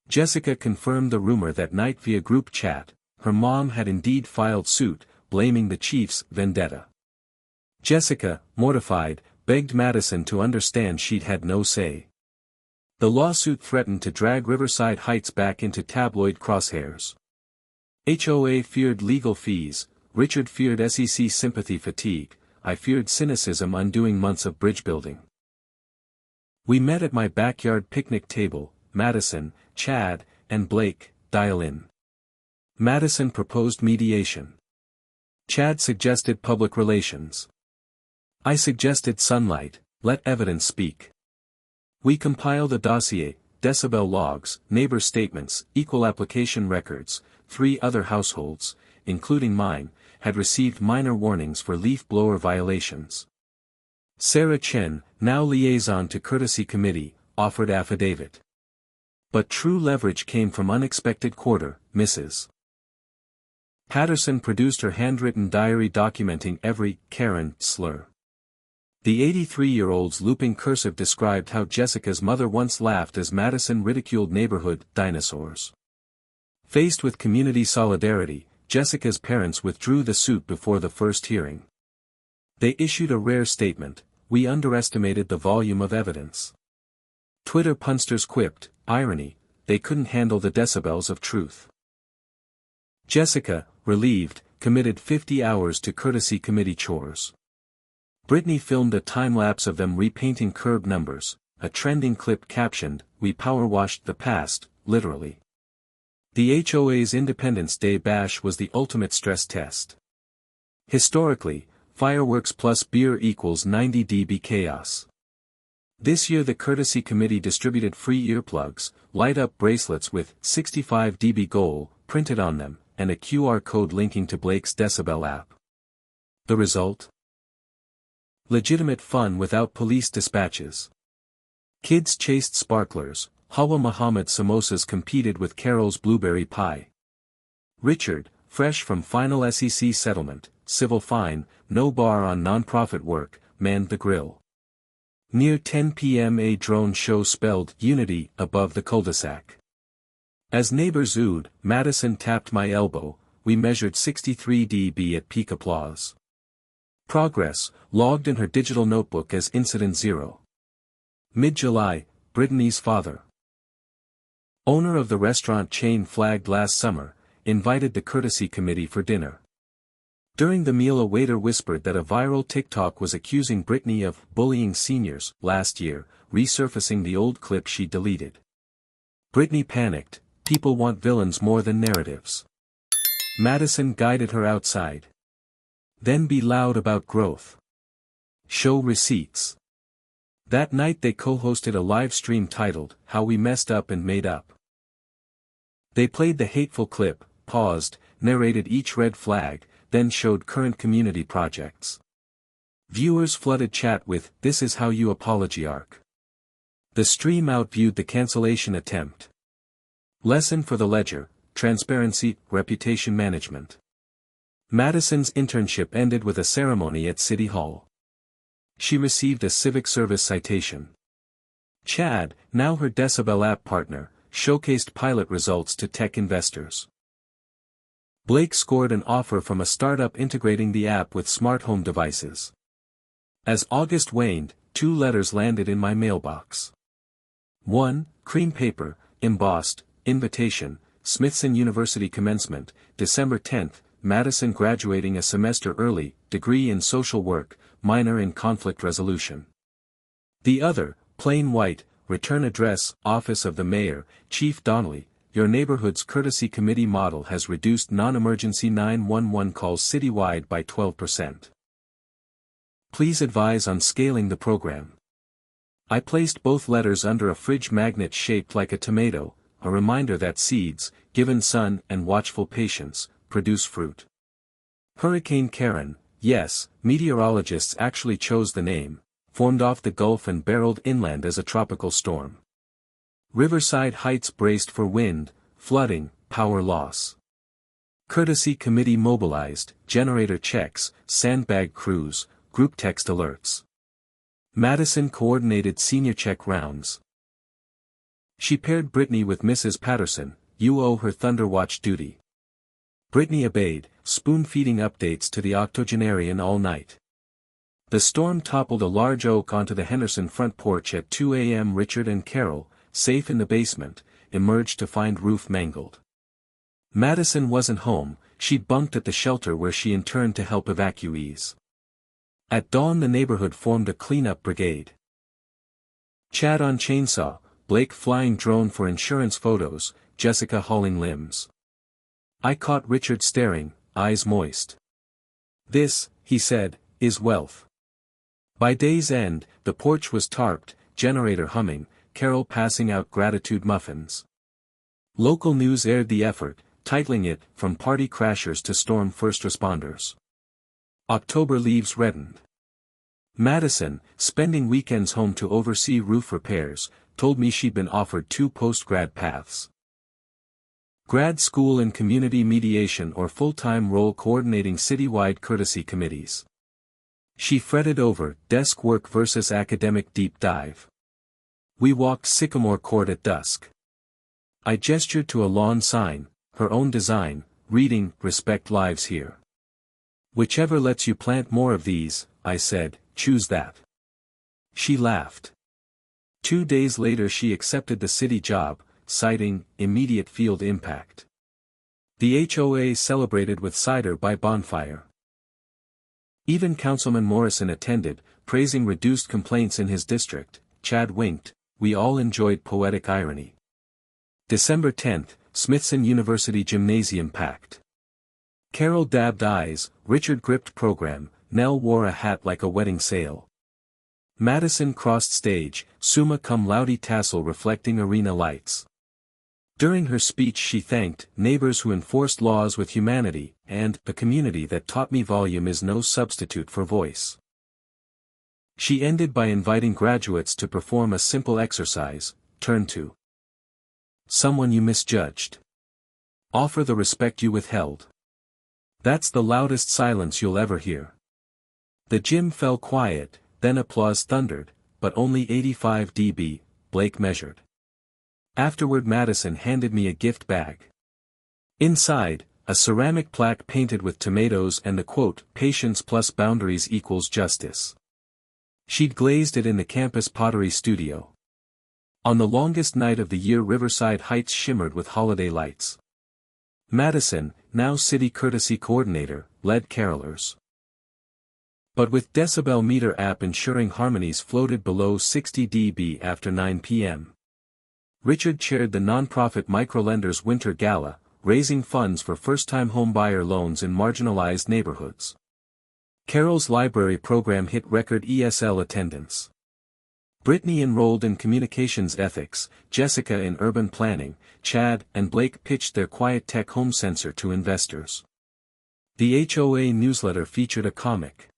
Jessica confirmed the rumor that night via group chat. Her mom had indeed filed suit, blaming the chief's vendetta. Jessica, mortified, begged Madison to understand she'd had no say. The lawsuit threatened to drag Riverside Heights back into tabloid crosshairs. HOA feared legal fees, Richard feared SEC sympathy fatigue, I feared cynicism undoing months of bridge building. We met at my backyard picnic table, Madison, Chad, and Blake, dial in. Madison proposed mediation. Chad suggested public relations. I suggested sunlight, let evidence speak. We compiled a dossier, decibel logs, neighbor statements, equal application records. 3 other households, including mine, had received minor warnings for leaf blower violations. Sarah Chen, now liaison to Courtesy Committee, offered affidavit. But true leverage came from unexpected quarter, Mrs. Patterson produced her handwritten diary documenting every Karen slur. The 83-year-old's looping cursive described how Jessica's mother once laughed as Madison ridiculed neighborhood dinosaurs. Faced with community solidarity, Jessica's parents withdrew the suit before the first hearing. They issued a rare statement, we underestimated the volume of evidence. Twitter punsters quipped, irony, they couldn't handle the decibels of truth. Jessica, relieved, committed 50 hours to Courtesy Committee chores. Britney filmed a time-lapse of them repainting curb numbers, a trending clip captioned, we power-washed the past, literally. The HOA's Independence Day bash was the ultimate stress test. Historically, fireworks plus beer equals 90 dB chaos. This year the Courtesy Committee distributed free earplugs, light-up bracelets with 65 dB goal printed on them, and a QR code linking to Blake's Decibel app. The result? Legitimate fun without police dispatches. Kids chased sparklers, Hawa Muhammad samosas competed with Carol's blueberry pie. Richard, fresh from final SEC settlement, civil fine, no bar on nonprofit work, manned the grill. Near 10 p.m. a drone show spelled unity above the cul-de-sac. As neighbors oohed, Madison tapped my elbow, we measured 63 dB at peak applause. Progress, logged in her digital notebook as Incident 0. Mid-July, Brittany's father, owner of the restaurant chain flagged last summer, invited the Courtesy Committee for dinner. During the meal a waiter whispered that a viral TikTok was accusing Britney of bullying seniors last year, resurfacing the old clip she deleted. Britney panicked, people want villains more than narratives. Madison guided her outside. Then be loud about growth. Show receipts. That night they co-hosted a live stream titled, How We Messed Up and Made Up. They played the hateful clip, paused, narrated each red flag, then showed current community projects. Viewers flooded chat with, this is how you apology arc. The stream outviewed the cancellation attempt. Lesson for the Ledger, transparency, reputation management. Madison's internship ended with a ceremony at City Hall. She received a civic service citation. Chad, now her Decibel app partner, showcased pilot results to tech investors. Blake scored an offer from a startup integrating the app with smart home devices. As August waned, 2 letters landed in my mailbox. 1, cream paper, embossed, invitation, Smithson University commencement, December 10th, Madison graduating a semester early, degree in social work, minor in conflict resolution. The other, plain white, return address, Office of the Mayor, Chief Donnelly, your neighborhood's courtesy committee model has reduced non-emergency 911 calls citywide by 12%. Please advise on scaling the program. I placed both letters under a fridge magnet shaped like a tomato, a reminder that seeds, given sun and watchful patience, produce fruit. Hurricane Karen, yes, meteorologists actually chose the name, formed off the Gulf and barreled inland as a tropical storm. Riverside Heights braced for wind, flooding, power loss. Courtesy committee mobilized, generator checks, sandbag crews, group text alerts. Madison coordinated senior check rounds. She paired Brittany with Mrs. Patterson, you owe her Thunderwatch duty. Brittany obeyed, spoon-feeding updates to the octogenarian all night. The storm toppled a large oak onto the Henderson front porch at 2 a.m. Richard and Carol, safe in the basement, emerged to find roof mangled. Madison wasn't home, she'd bunked at the shelter where she interned to help evacuees. At dawn the neighborhood formed a cleanup brigade. Chad on chainsaw, Blake flying drone for insurance photos, Jessica hauling limbs. I caught Richard staring, eyes moist. This, he said, is wealth. By day's end, the porch was tarped, generator humming, Carol passing out gratitude muffins. Local news aired the effort, titling it, From Party Crashers to Storm First Responders. October leaves reddened. Madison, spending weekends home to oversee roof repairs, told me she'd been offered 2 post-grad paths. Grad school in community mediation or full-time role coordinating citywide courtesy committees. She fretted over desk work versus academic deep dive. We walked Sycamore Court at dusk. I gestured to a lawn sign, her own design, reading, Respect lives here. Whichever lets you plant more of these, I said, choose that. She laughed. 2 days later she accepted the city job, citing immediate field impact. The HOA celebrated with cider by bonfire. Even Councilman Morrison attended, praising reduced complaints in his district. Chad winked, we all enjoyed poetic irony. December 10th, Smithson University Gymnasium packed. Carol dabbed eyes, Richard gripped program, Nell wore a hat like a wedding sail. Madison crossed stage, summa cum laude tassel reflecting arena lights. During her speech she thanked neighbors who enforced laws with humanity, and a community that taught me volume is no substitute for voice. She ended by inviting graduates to perform a simple exercise, turn to someone you misjudged. Offer the respect you withheld. That's the loudest silence you'll ever hear. The gym fell quiet, then applause thundered, but only 85 dB, Blake measured. Afterward Madison handed me a gift bag. Inside, a ceramic plaque painted with tomatoes and the quote, patience plus boundaries equals justice. She'd glazed it in the campus pottery studio. On the longest night of the year Riverside Heights shimmered with holiday lights. Madison, now city courtesy coordinator, led carolers. But with decibel meter app ensuring harmonies floated below 60 dB after 9 p.m. Richard chaired the nonprofit Microlenders Winter Gala, raising funds for first-time homebuyer loans in marginalized neighborhoods. Carol's library program hit record ESL attendance. Brittany enrolled in communications ethics, Jessica in urban planning, Chad and Blake pitched their quiet tech home sensor to investors. The HOA newsletter featured a comic.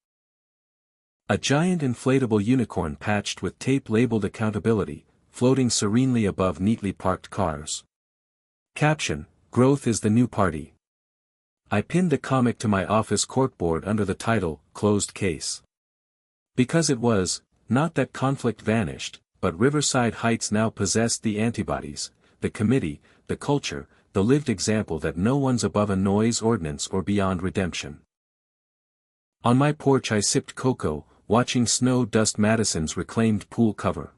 A giant inflatable unicorn patched with tape labeled accountability, floating serenely above neatly parked cars. Caption, Growth is the New Party. I pinned the comic to my office corkboard under the title, Closed Case. Because it was, not that conflict vanished, but Riverside Heights now possessed the antibodies, the committee, the culture, the lived example that no one's above a noise ordinance or beyond redemption. On my porch I sipped cocoa, watching snow dust Madison's reclaimed pool cover.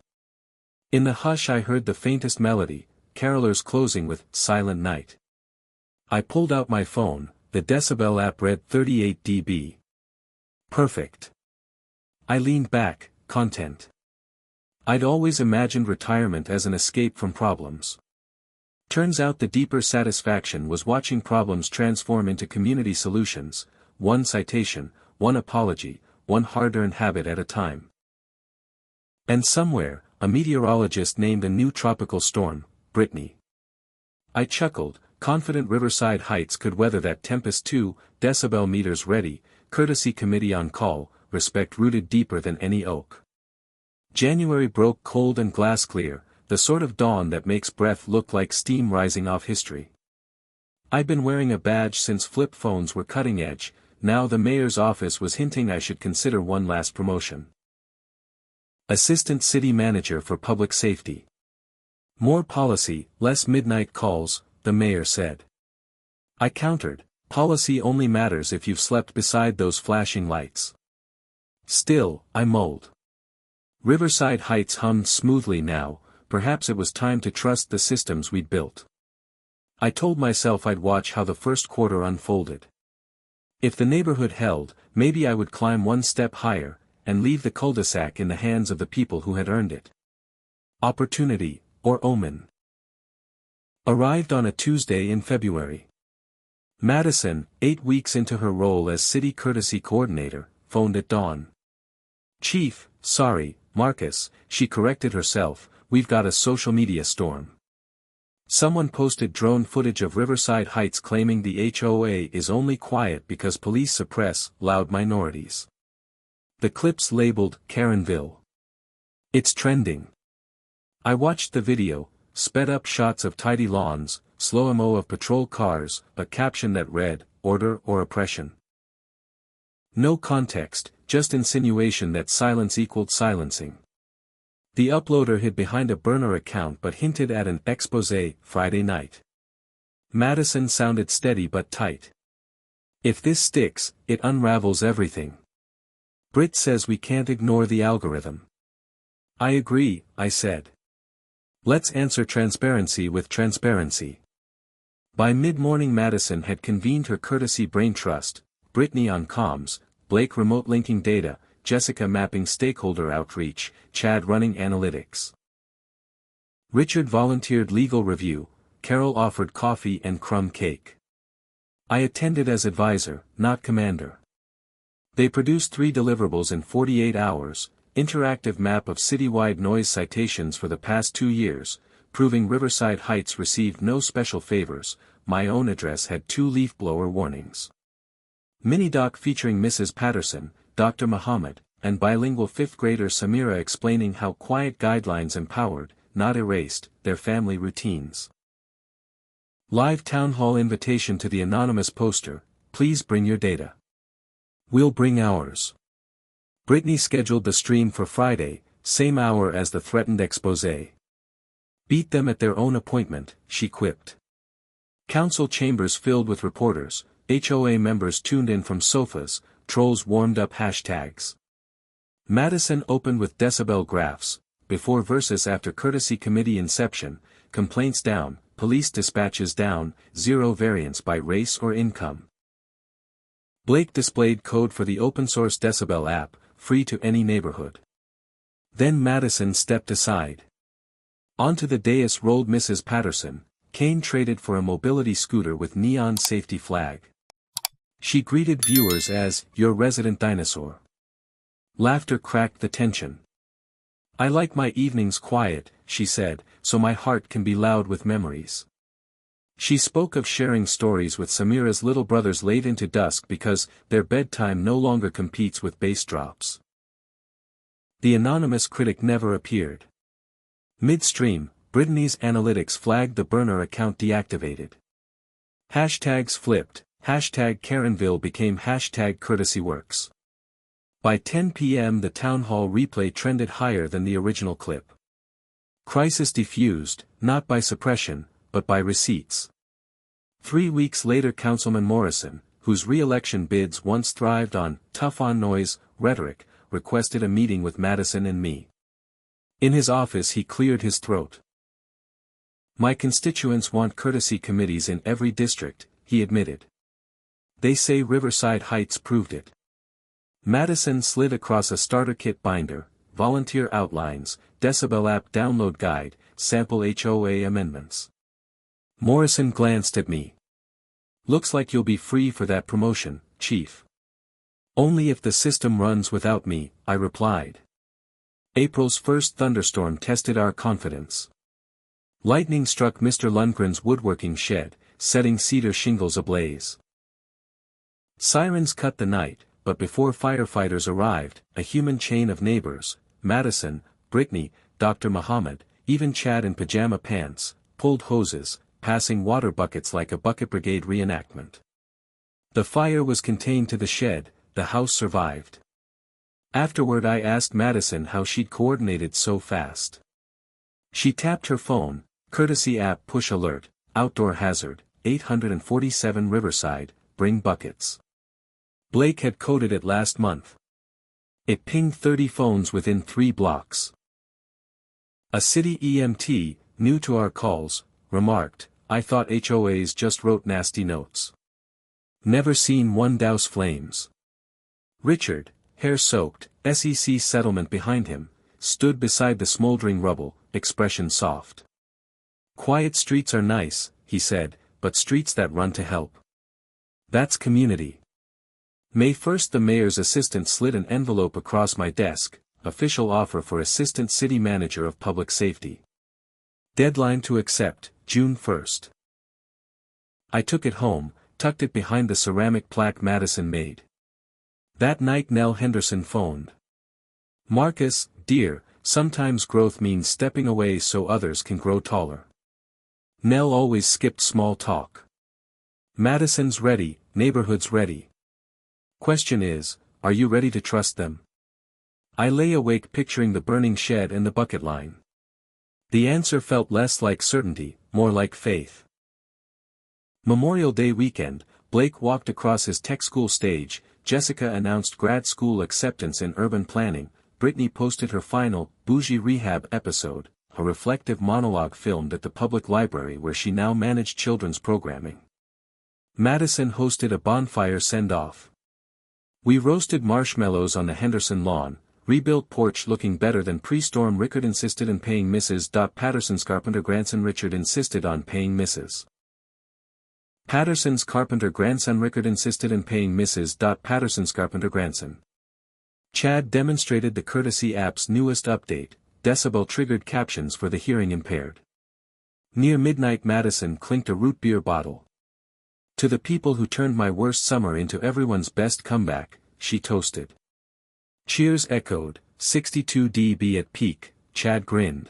In the hush I heard the faintest melody, carolers closing with Silent Night. I pulled out my phone, the decibel app read 38 dB. Perfect. I leaned back, content. I'd always imagined retirement as an escape from problems. Turns out the deeper satisfaction was watching problems transform into community solutions, one citation, one apology, one hard-earned habit at a time. And somewhere, a meteorologist named a new tropical storm, Brittany. I chuckled, confident Riverside Heights could weather that tempest too, decibel meters ready, courtesy committee on call, respect rooted deeper than any oak. January broke cold and glass clear, the sort of dawn that makes breath look like steam rising off history. I'd been wearing a badge since flip phones were cutting edge, now the mayor's office was hinting I should consider one last promotion. Assistant City Manager for Public Safety. More policy, less midnight calls, the mayor said. I countered, policy only matters if you've slept beside those flashing lights. Still, I mulled. Riverside Heights hummed smoothly now, perhaps it was time to trust the systems we'd built. I told myself I'd watch how the first quarter unfolded. If the neighborhood held, maybe I would climb one step higher, and leave the cul-de-sac in the hands of the people who had earned it. Opportunity, or omen. Arrived on a Tuesday in February. Madison, 8 weeks into her role as City Courtesy Coordinator, phoned at dawn. Chief, sorry, Marcus, she corrected herself, we've got a social media storm. Someone posted drone footage of Riverside Heights claiming the HOA is only quiet because police suppress loud minorities. The clip's labeled Karenville. It's trending. I watched the video, sped-up shots of tidy lawns, slow-mo of patrol cars, a caption that read, order or oppression. No context, just insinuation that silence equaled silencing. The uploader hid behind a burner account but hinted at an exposé Friday night. Madison sounded steady but tight. If this sticks, it unravels everything. Britt says we can't ignore the algorithm. I agree, I said. Let's answer transparency with transparency. By mid-morning Madison had convened her courtesy brain trust, Brittany on comms, Blake remote linking data, Jessica mapping stakeholder outreach, Chad running analytics. Richard volunteered legal review, Carol offered coffee and crumb cake. I attended as advisor, not commander. They produced 3 deliverables in 48 hours, interactive map of citywide noise citations for the past 2 years, proving Riverside Heights received no special favors, my own address had 2 leaf blower warnings. Mini-doc featuring Mrs. Patterson, Dr. Muhammad, and bilingual 5th grader Samira explaining how quiet guidelines empowered, not erased, their family routines. Live town hall invitation to the anonymous poster, please bring your data. We'll bring ours. Brittany scheduled the stream for Friday, same hour as the threatened exposé. Beat them at their own appointment, she quipped. Council chambers filled with reporters, HOA members tuned in from sofas, trolls warmed up hashtags. Madison opened with decibel graphs, before versus after courtesy committee inception, complaints down, police dispatches down, 0 variance by race or income. Blake displayed code for the open-source Decibel app, free to any neighborhood. Then Madison stepped aside. Onto the dais rolled Mrs. Patterson, Kane traded for a mobility scooter with neon safety flag. She greeted viewers as, your resident dinosaur. Laughter cracked the tension. I like my evenings quiet, she said, so my heart can be loud with memories. She spoke of sharing stories with Samira's little brothers late into dusk because their bedtime no longer competes with bass drops. The anonymous critic never appeared. Midstream, Brittany's analytics flagged the burner account deactivated. Hashtags flipped, hashtag Karenville became hashtag CourtesyWorks. By 10 p.m. the town hall replay trended higher than the original clip. Crisis diffused, not by suppression, but by receipts. 3 weeks later Councilman Morrison, whose re-election bids once thrived on tough-on-noise rhetoric, requested a meeting with Madison and me. In his office he cleared his throat. My constituents want courtesy committees in every district, he admitted. They say Riverside Heights proved it. Madison slid across a starter kit binder, volunteer outlines, Decibel app download guide, sample HOA amendments. Morrison glanced at me. Looks like you'll be free for that promotion, Chief. Only if the system runs without me, I replied. April's first thunderstorm tested our confidence. Lightning struck Mr. Lundgren's woodworking shed, setting cedar shingles ablaze. Sirens cut the night, but before firefighters arrived, a human chain of neighbors, Madison, Brittany, Dr. Muhammad, even Chad in pajama pants, pulled hoses, passing water buckets like a bucket brigade reenactment. The fire was contained to the shed, the house survived. Afterward I asked Madison how she'd coordinated so fast. She tapped her phone, courtesy app push alert, outdoor hazard, 847 Riverside, bring buckets. Blake had coded it last month. It pinged 30 phones within 3 blocks. A city EMT, new to our calls, remarked, I thought HOAs just wrote nasty notes. Never seen one douse flames. Richard, hair-soaked, SEC settlement behind him, stood beside the smoldering rubble, expression soft. Quiet streets are nice, he said, but streets that run to help. That's community. May 1st the mayor's assistant slid an envelope across my desk, official offer for assistant city manager of public safety. Deadline to accept, June 1st. I took it home, tucked it behind the ceramic plaque Madison made. That night Nell Henderson phoned. Marcus, dear, sometimes growth means stepping away so others can grow taller. Nell always skipped small talk. Madison's ready, neighborhood's ready. Question is, are you ready to trust them? I lay awake picturing the burning shed and the bucket line. The answer felt less like certainty, more like faith. Memorial Day weekend, Blake walked across his tech school stage, Jessica announced grad school acceptance in urban planning, Brittany posted her final, Bougie Rehab episode, a reflective monologue filmed at the public library where she now managed children's programming. Madison hosted a bonfire send-off. We roasted marshmallows on the Henderson lawn, rebuilt porch looking better than pre-storm. Rickard insisted on paying Mrs. Patterson's carpenter grandson. Richard insisted on paying Mrs. Patterson's carpenter grandson. Rickard insisted on paying Mrs. Patterson's carpenter grandson. Chad demonstrated the courtesy app's newest update, decibel-triggered captions for the hearing impaired. Near midnight Madison clinked a root beer bottle. To the people who turned my worst summer into everyone's best comeback, she toasted. Cheers echoed, 62 dB at peak, Chad grinned.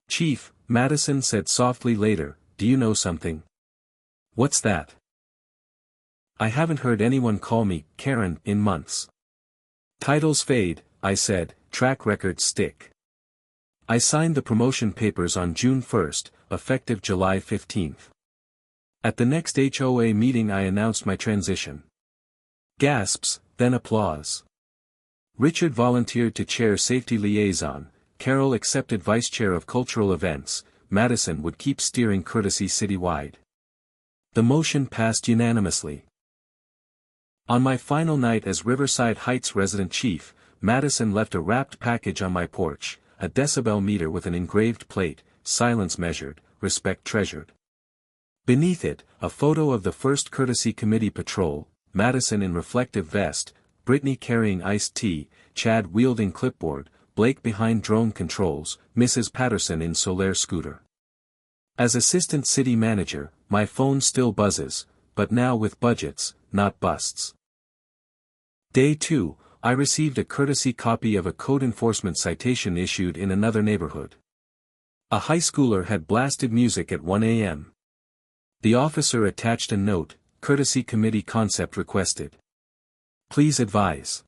Chief, Madison said softly later, do you know something? What's that? I haven't heard anyone call me Karen in months. Titles fade, I said, track records stick. I signed the promotion papers on June 1st, effective July 15th. At the next HOA meeting I announced my transition. Gasps, then applause. Richard volunteered to chair safety liaison, Carol accepted vice chair of cultural events, Madison would keep steering courtesy citywide. The motion passed unanimously. On my final night as Riverside Heights resident chief, Madison left a wrapped package on my porch, a decibel meter with an engraved plate, silence measured, respect treasured. Beneath it, a photo of the first courtesy committee patrol, Madison in reflective vest, Brittany carrying iced tea, Chad wielding clipboard, Blake behind drone controls, Mrs. Patterson in Solaire scooter. As assistant city manager, my phone still buzzes, but now with budgets, not busts. Day 2, I received a courtesy copy of a code enforcement citation issued in another neighborhood. A high schooler had blasted music at 1 a.m. The officer attached a note, courtesy committee concept requested. Please advise.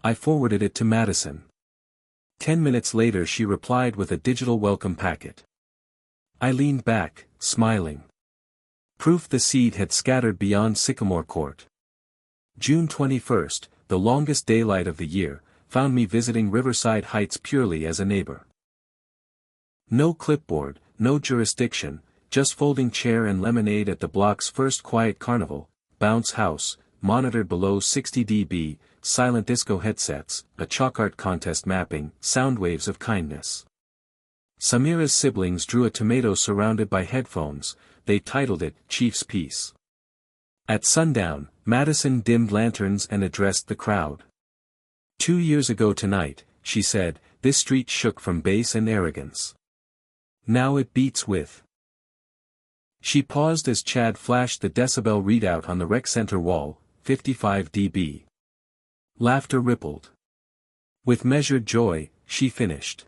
I forwarded it to Madison. 10 minutes later she replied with a digital welcome packet. I leaned back, smiling. Proof the seed had scattered beyond Sycamore Court. June 21st, the longest daylight of the year, found me visiting Riverside Heights purely as a neighbor. No clipboard, no jurisdiction, just folding chair and lemonade at the block's first quiet carnival, bounce house, monitored below 60 dB, silent disco headsets, a chalk art contest mapping, sound waves of kindness. Samira's siblings drew a tomato surrounded by headphones. They titled it Chief's Piece. At sundown, Madison dimmed lanterns and addressed the crowd. 2 years ago tonight, she said, this street shook from bass and arrogance. Now it beats with. She paused as Chad flashed the decibel readout on the rec center wall, 55 dB. Laughter rippled. With measured joy, she finished.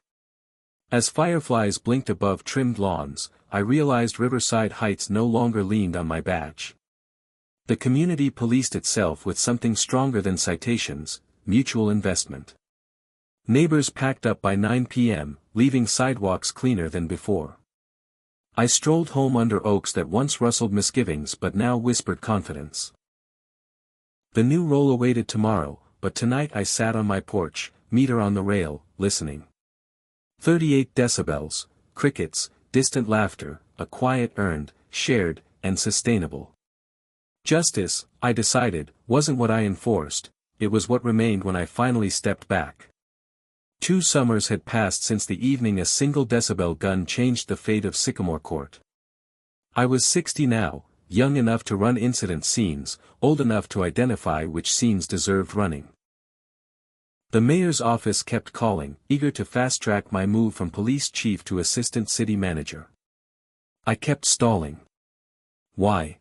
As fireflies blinked above trimmed lawns, I realized Riverside Heights no longer leaned on my badge. The community policed itself with something stronger than citations, mutual investment. Neighbors packed up by 9 p.m., leaving sidewalks cleaner than before. I strolled home under oaks that once rustled misgivings but now whispered confidence. The new roll awaited tomorrow, but tonight I sat on my porch, meter on the rail, listening. 38 decibels, crickets, distant laughter, a quiet earned, shared, and sustainable. Justice, I decided, wasn't what I enforced, it was what remained when I finally stepped back. 2 summers had passed since the evening a single decibel gun changed the fate of Sycamore Court. I was 60 now, young enough to run incident scenes, old enough to identify which scenes deserved running. The mayor's office kept calling, eager to fast-track my move from police chief to assistant city manager. I kept stalling. Why?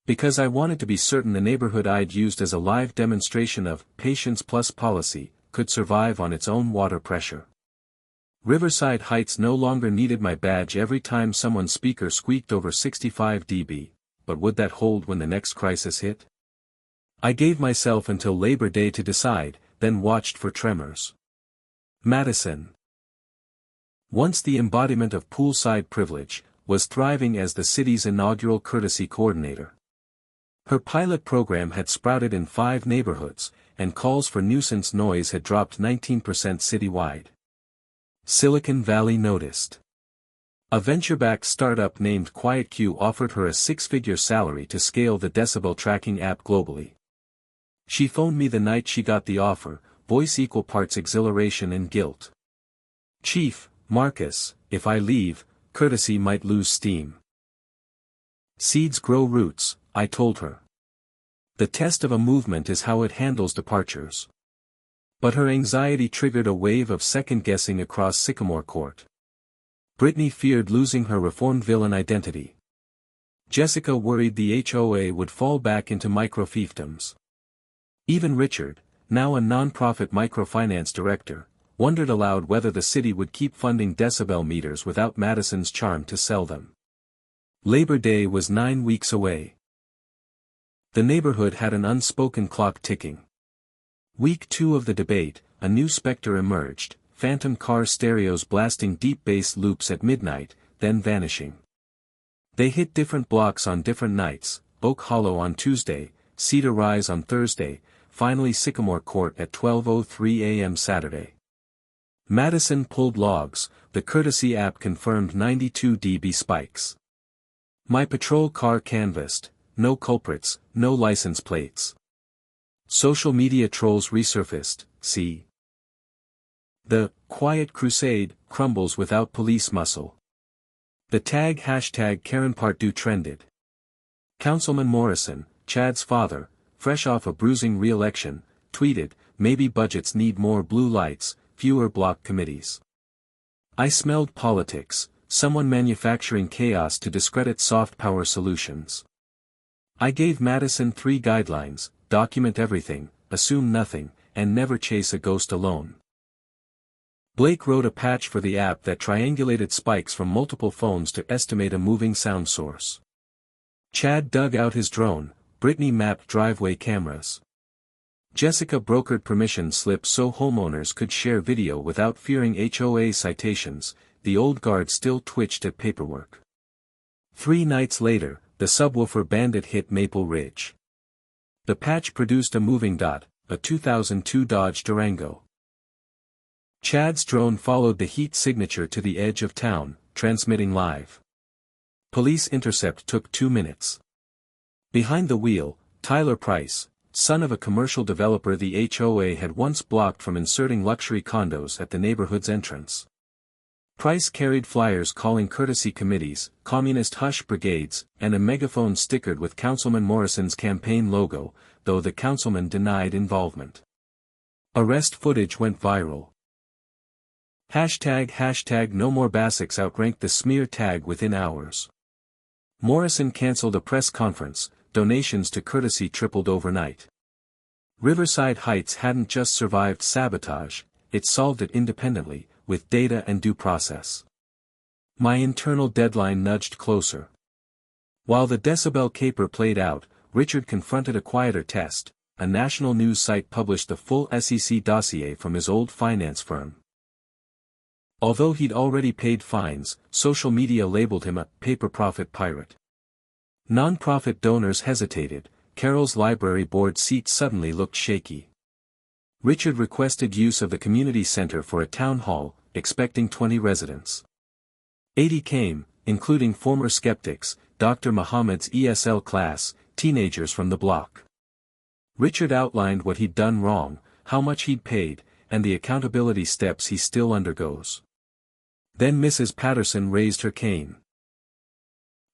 Because I wanted to be certain the neighborhood I'd used as a live demonstration of patience plus policy could survive on its own water pressure. Riverside Heights no longer needed my badge every time someone's speaker squeaked over 65 dB, but would that hold when the next crisis hit? I gave myself until Labor Day to decide, then watched for tremors. Madison, once the embodiment of poolside privilege, was thriving as the city's inaugural courtesy coordinator. Her pilot program had sprouted in 5 neighborhoods, and calls for nuisance noise had dropped 19% citywide. Silicon Valley noticed. A venture-backed startup named QuietQ offered her a 6-figure salary to scale the decibel tracking app globally. She phoned me the night she got the offer, voice equal parts exhilaration and guilt. Chief, Marcus, if I leave, courtesy might lose steam. Seeds grow roots, I told her. The test of a movement is how it handles departures. But her anxiety triggered a wave of second-guessing across Sycamore Court. Brittany feared losing her reformed villain identity. Jessica worried the HOA would fall back into microfiefdoms. Even Richard, now a non-profit microfinance director, wondered aloud whether the city would keep funding decibel meters without Madison's charm to sell them. Labor Day was 9 weeks away. The neighborhood had an unspoken clock ticking. Week 2 of the debate, a new specter emerged, phantom car stereos blasting deep bass loops at midnight, then vanishing. They hit different blocks on different nights, Oak Hollow on Tuesday, Cedar Rise on Thursday, finally Sycamore Court at 12:03 a.m. Saturday. Madison pulled logs, the courtesy app confirmed 92 dB spikes. My patrol car canvassed, no culprits, no license plates. Social media trolls resurfaced, see. The quiet crusade crumbles without police muscle. The tag #KarenPartDo trended. Councilman Morrison, Chad's father, fresh off a bruising re-election, tweeted, maybe budgets need more blue lights, fewer block committees. I smelled politics, someone manufacturing chaos to discredit soft power solutions. I gave Madison 3 guidelines: document everything, assume nothing, and never chase a ghost alone. Blake wrote a patch for the app that triangulated spikes from multiple phones to estimate a moving sound source. Chad dug out his drone, Brittany mapped driveway cameras. Jessica brokered permission slips so homeowners could share video without fearing HOA citations. The old guard still twitched at paperwork. 3 nights later, the subwoofer bandit hit Maple Ridge. The patch produced a moving dot, a 2002 Dodge Durango. Chad's drone followed the heat signature to the edge of town, transmitting live. Police intercept took 2 minutes. Behind the wheel, Tyler Price, son of a commercial developer the HOA had once blocked from inserting luxury condos at the neighborhood's entrance. Price carried flyers calling courtesy committees, communist hush brigades, and a megaphone stickered with Councilman Morrison's campaign logo, though the councilman denied involvement. Arrest footage went viral. Hashtag no more Basics outranked the smear tag within hours. Morrison cancelled a press conference, donations to courtesy tripled overnight. Riverside Heights hadn't just survived sabotage, it solved it independently, with data and due process. My internal deadline nudged closer. While the decibel caper played out, Richard confronted a quieter test. A national news site published the full SEC dossier from his old finance firm. Although he'd already paid fines, social media labeled him a paper profit pirate. Non-profit donors hesitated. Carroll's library board seat suddenly looked shaky. Richard requested use of the community center for a town hall, expecting 20 residents. 80 came, including former skeptics, Dr. Muhammad's ESL class, teenagers from the block. Richard outlined what he'd done wrong, how much he'd paid, and the accountability steps he still undergoes. Then Mrs. Patterson raised her cane.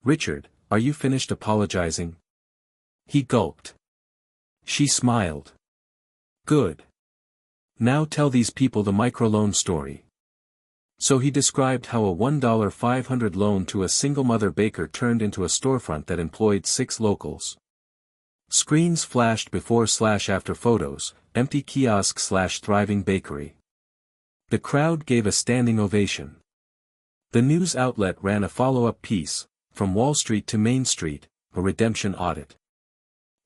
"Richard, are you finished apologizing?" He gulped. She smiled. "Good. Now tell these people the microloan story." So he described how a $1,500 loan to a single-mother baker turned into a storefront that employed 6 locals. Screens flashed before/after photos, empty kiosk/thriving bakery. The crowd gave a standing ovation. The news outlet ran a follow-up piece, From Wall Street to Main Street, a redemption audit.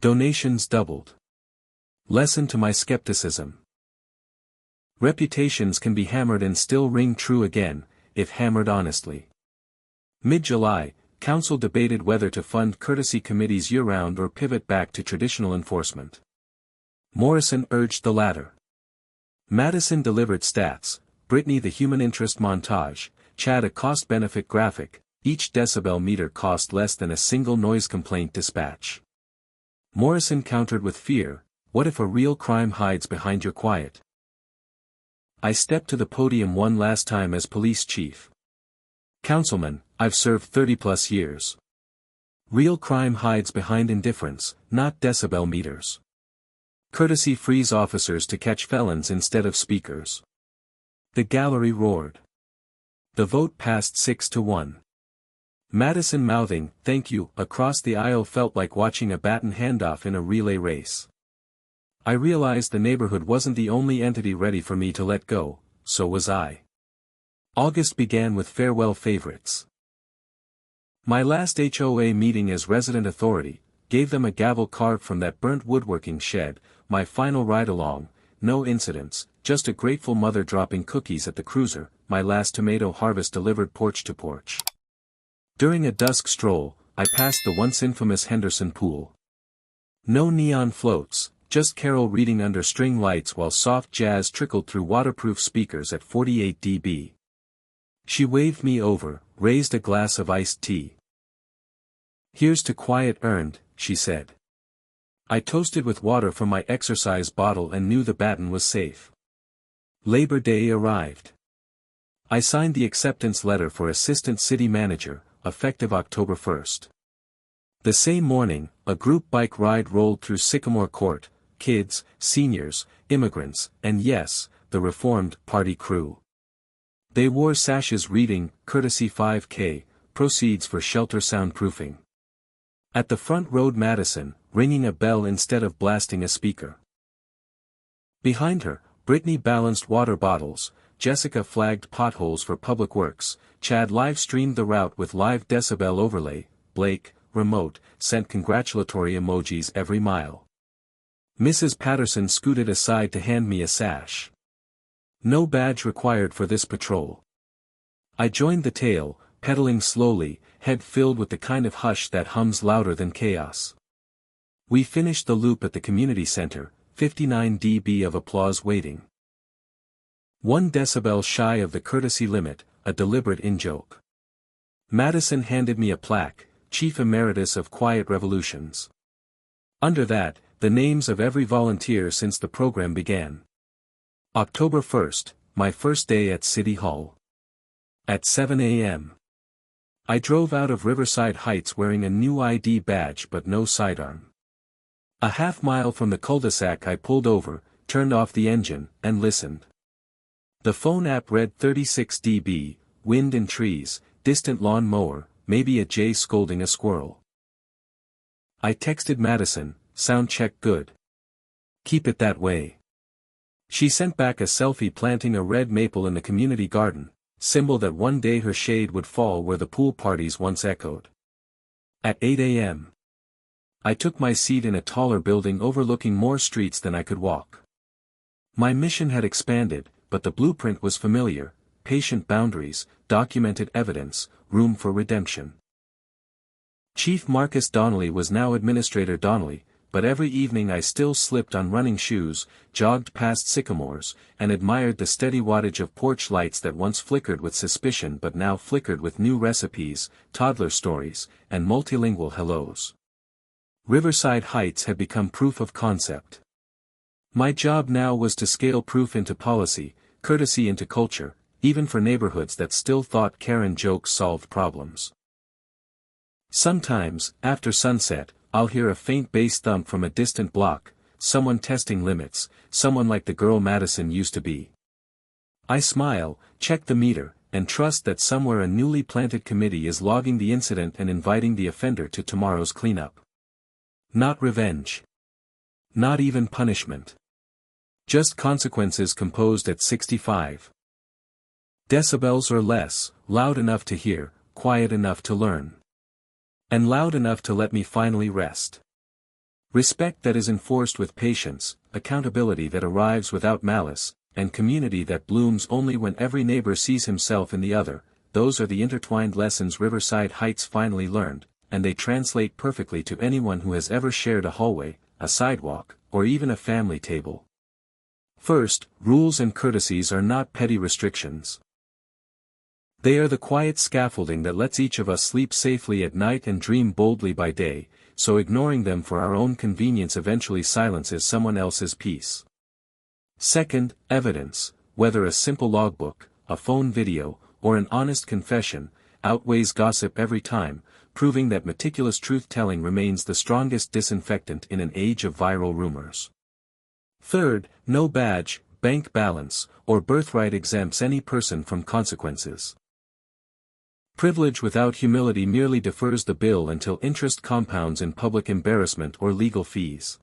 Donations doubled. Lesson to my skepticism. Reputations can be hammered and still ring true again, if hammered honestly. Mid-July, Council debated whether to fund courtesy committees year-round or pivot back to traditional enforcement. Morrison urged the latter. Madison delivered stats, Brittany the human interest montage, Chad a cost-benefit graphic, each decibel meter cost less than a single noise complaint dispatch. Morrison countered with fear, what if a real crime hides behind your quiet? I stepped to the podium one last time as police chief. Councilman, I've served 30+ years. Real crime hides behind indifference, not decibel meters. Courtesy frees officers to catch felons instead of speakers. The gallery roared. The vote passed 6-1. Madison mouthing, "Thank you," across the aisle felt like watching a baton handoff in a relay race. I realized the neighborhood wasn't the only entity ready for me to let go, so was I. August began with farewell favorites. My last HOA meeting as resident authority, gave them a gavel carved from that burnt woodworking shed, my final ride-along, no incidents, just a grateful mother dropping cookies at the cruiser, my last tomato harvest delivered porch to porch. During a dusk stroll, I passed the once infamous Henderson pool. No neon floats, just Carol reading under string lights while soft jazz trickled through waterproof speakers at 48 dB. She waved me over, raised a glass of iced tea. "Here's to quiet earned," she said. I toasted with water from my exercise bottle and knew the baton was safe. Labor Day arrived. I signed the acceptance letter for assistant city manager, effective October 1st. The same morning, a group bike ride rolled through Sycamore Court, kids, seniors, immigrants, and yes, the Reformed Party crew. They wore sashes reading, Courtesy 5K, proceeds for shelter soundproofing. At the front rode Madison, ringing a bell instead of blasting a speaker. Behind her, Brittany balanced water bottles, Jessica flagged potholes for public works, Chad live-streamed the route with live decibel overlay, Blake, remote, sent congratulatory emojis every mile. Mrs. Patterson scooted aside to hand me a sash. No badge required for this patrol. I joined the tail, pedaling slowly, head filled with the kind of hush that hums louder than chaos. We finished the loop at the community center, 59 dB of applause waiting. 1 decibel shy of the courtesy limit, a deliberate in-joke. Madison handed me a plaque, Chief Emeritus of Quiet Revolutions. Under that, the names of every volunteer since the program began. October 1st, my first day at City Hall. At 7 a.m. I drove out of Riverside Heights wearing a new ID badge but no sidearm. A half-mile from the cul-de-sac I pulled over, turned off the engine, and listened. The phone app read 36 dB, wind and trees, distant lawn mower, maybe a jay scolding a squirrel. I texted Madison, sound check good. Keep it that way. She sent back a selfie planting a red maple in the community garden, symbol that one day her shade would fall where the pool parties once echoed. At 8 a.m. I took my seat in a taller building overlooking more streets than I could walk. My mission had expanded, but the blueprint was familiar: patient boundaries, documented evidence, room for redemption. Chief Marcus Donnelly was now Administrator Donnelly, but every evening I still slipped on running shoes, jogged past sycamores, and admired the steady wattage of porch lights that once flickered with suspicion but now flickered with new recipes, toddler stories, and multilingual hellos. Riverside Heights had become proof of concept. My job now was to scale proof into policy, courtesy into culture, even for neighborhoods that still thought Karen jokes solved problems. Sometimes, after sunset, I'll hear a faint bass thump from a distant block, someone testing limits, someone like the girl Madison used to be. I smile, check the meter, and trust that somewhere a newly planted committee is logging the incident and inviting the offender to tomorrow's cleanup. Not revenge. Not even punishment. Just consequences composed at 65 decibels or less, loud enough to hear, quiet enough to learn. And loud enough to let me finally rest. Respect that is enforced with patience, accountability that arrives without malice, and community that blooms only when every neighbor sees himself in the other. Those are the intertwined lessons Riverside Heights finally learned, and they translate perfectly to anyone who has ever shared a hallway, a sidewalk, or even a family table. First, rules and courtesies are not petty restrictions. They are the quiet scaffolding that lets each of us sleep safely at night and dream boldly by day, so ignoring them for our own convenience eventually silences someone else's peace. Second, evidence, whether a simple logbook, a phone video, or an honest confession, outweighs gossip every time, proving that meticulous truth-telling remains the strongest disinfectant in an age of viral rumors. Third, no badge, bank balance, or birthright exempts any person from consequences. Privilege without humility merely defers the bill until interest compounds in public embarrassment or legal fees.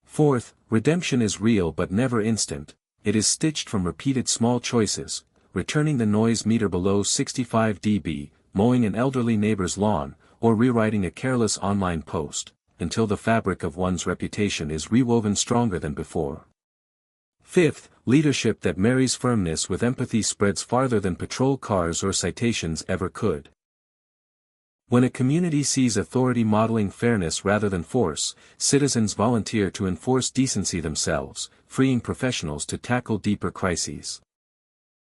Fourth, redemption is real but never instant. It is stitched from repeated small choices: returning the noise meter below 65 dB, mowing an elderly neighbor's lawn, or rewriting a careless online post, until the fabric of one's reputation is rewoven stronger than before. Fifth, leadership that marries firmness with empathy spreads farther than patrol cars or citations ever could. When a community sees authority modeling fairness rather than force, citizens volunteer to enforce decency themselves, freeing professionals to tackle deeper crises.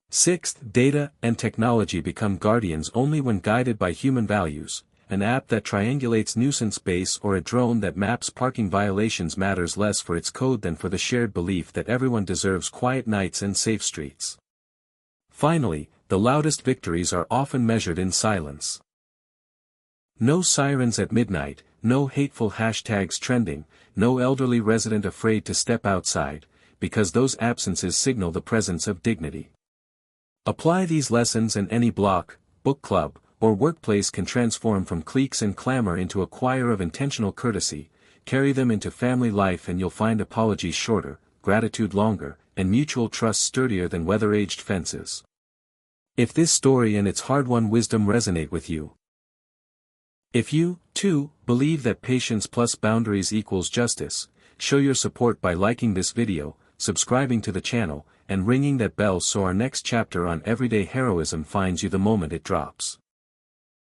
Sixth, data and technology become guardians only when guided by human values. An app that triangulates nuisance base or a drone that maps parking violations matters less for its code than for the shared belief that everyone deserves quiet nights and safe streets. Finally, the loudest victories are often measured in silence. No sirens at midnight, no hateful hashtags trending, no elderly resident afraid to step outside, because those absences signal the presence of dignity. Apply these lessons and any block, book club, or workplace can transform from cliques and clamor into a choir of intentional courtesy. Carry them into family life and you'll find apologies shorter, gratitude longer, and mutual trust sturdier than weather-aged fences. If this story and its hard-won wisdom resonate with you, if you, too, believe that patience plus boundaries equals justice, show your support by liking this video, subscribing to the channel, and ringing that bell so our next chapter on everyday heroism finds you the moment it drops.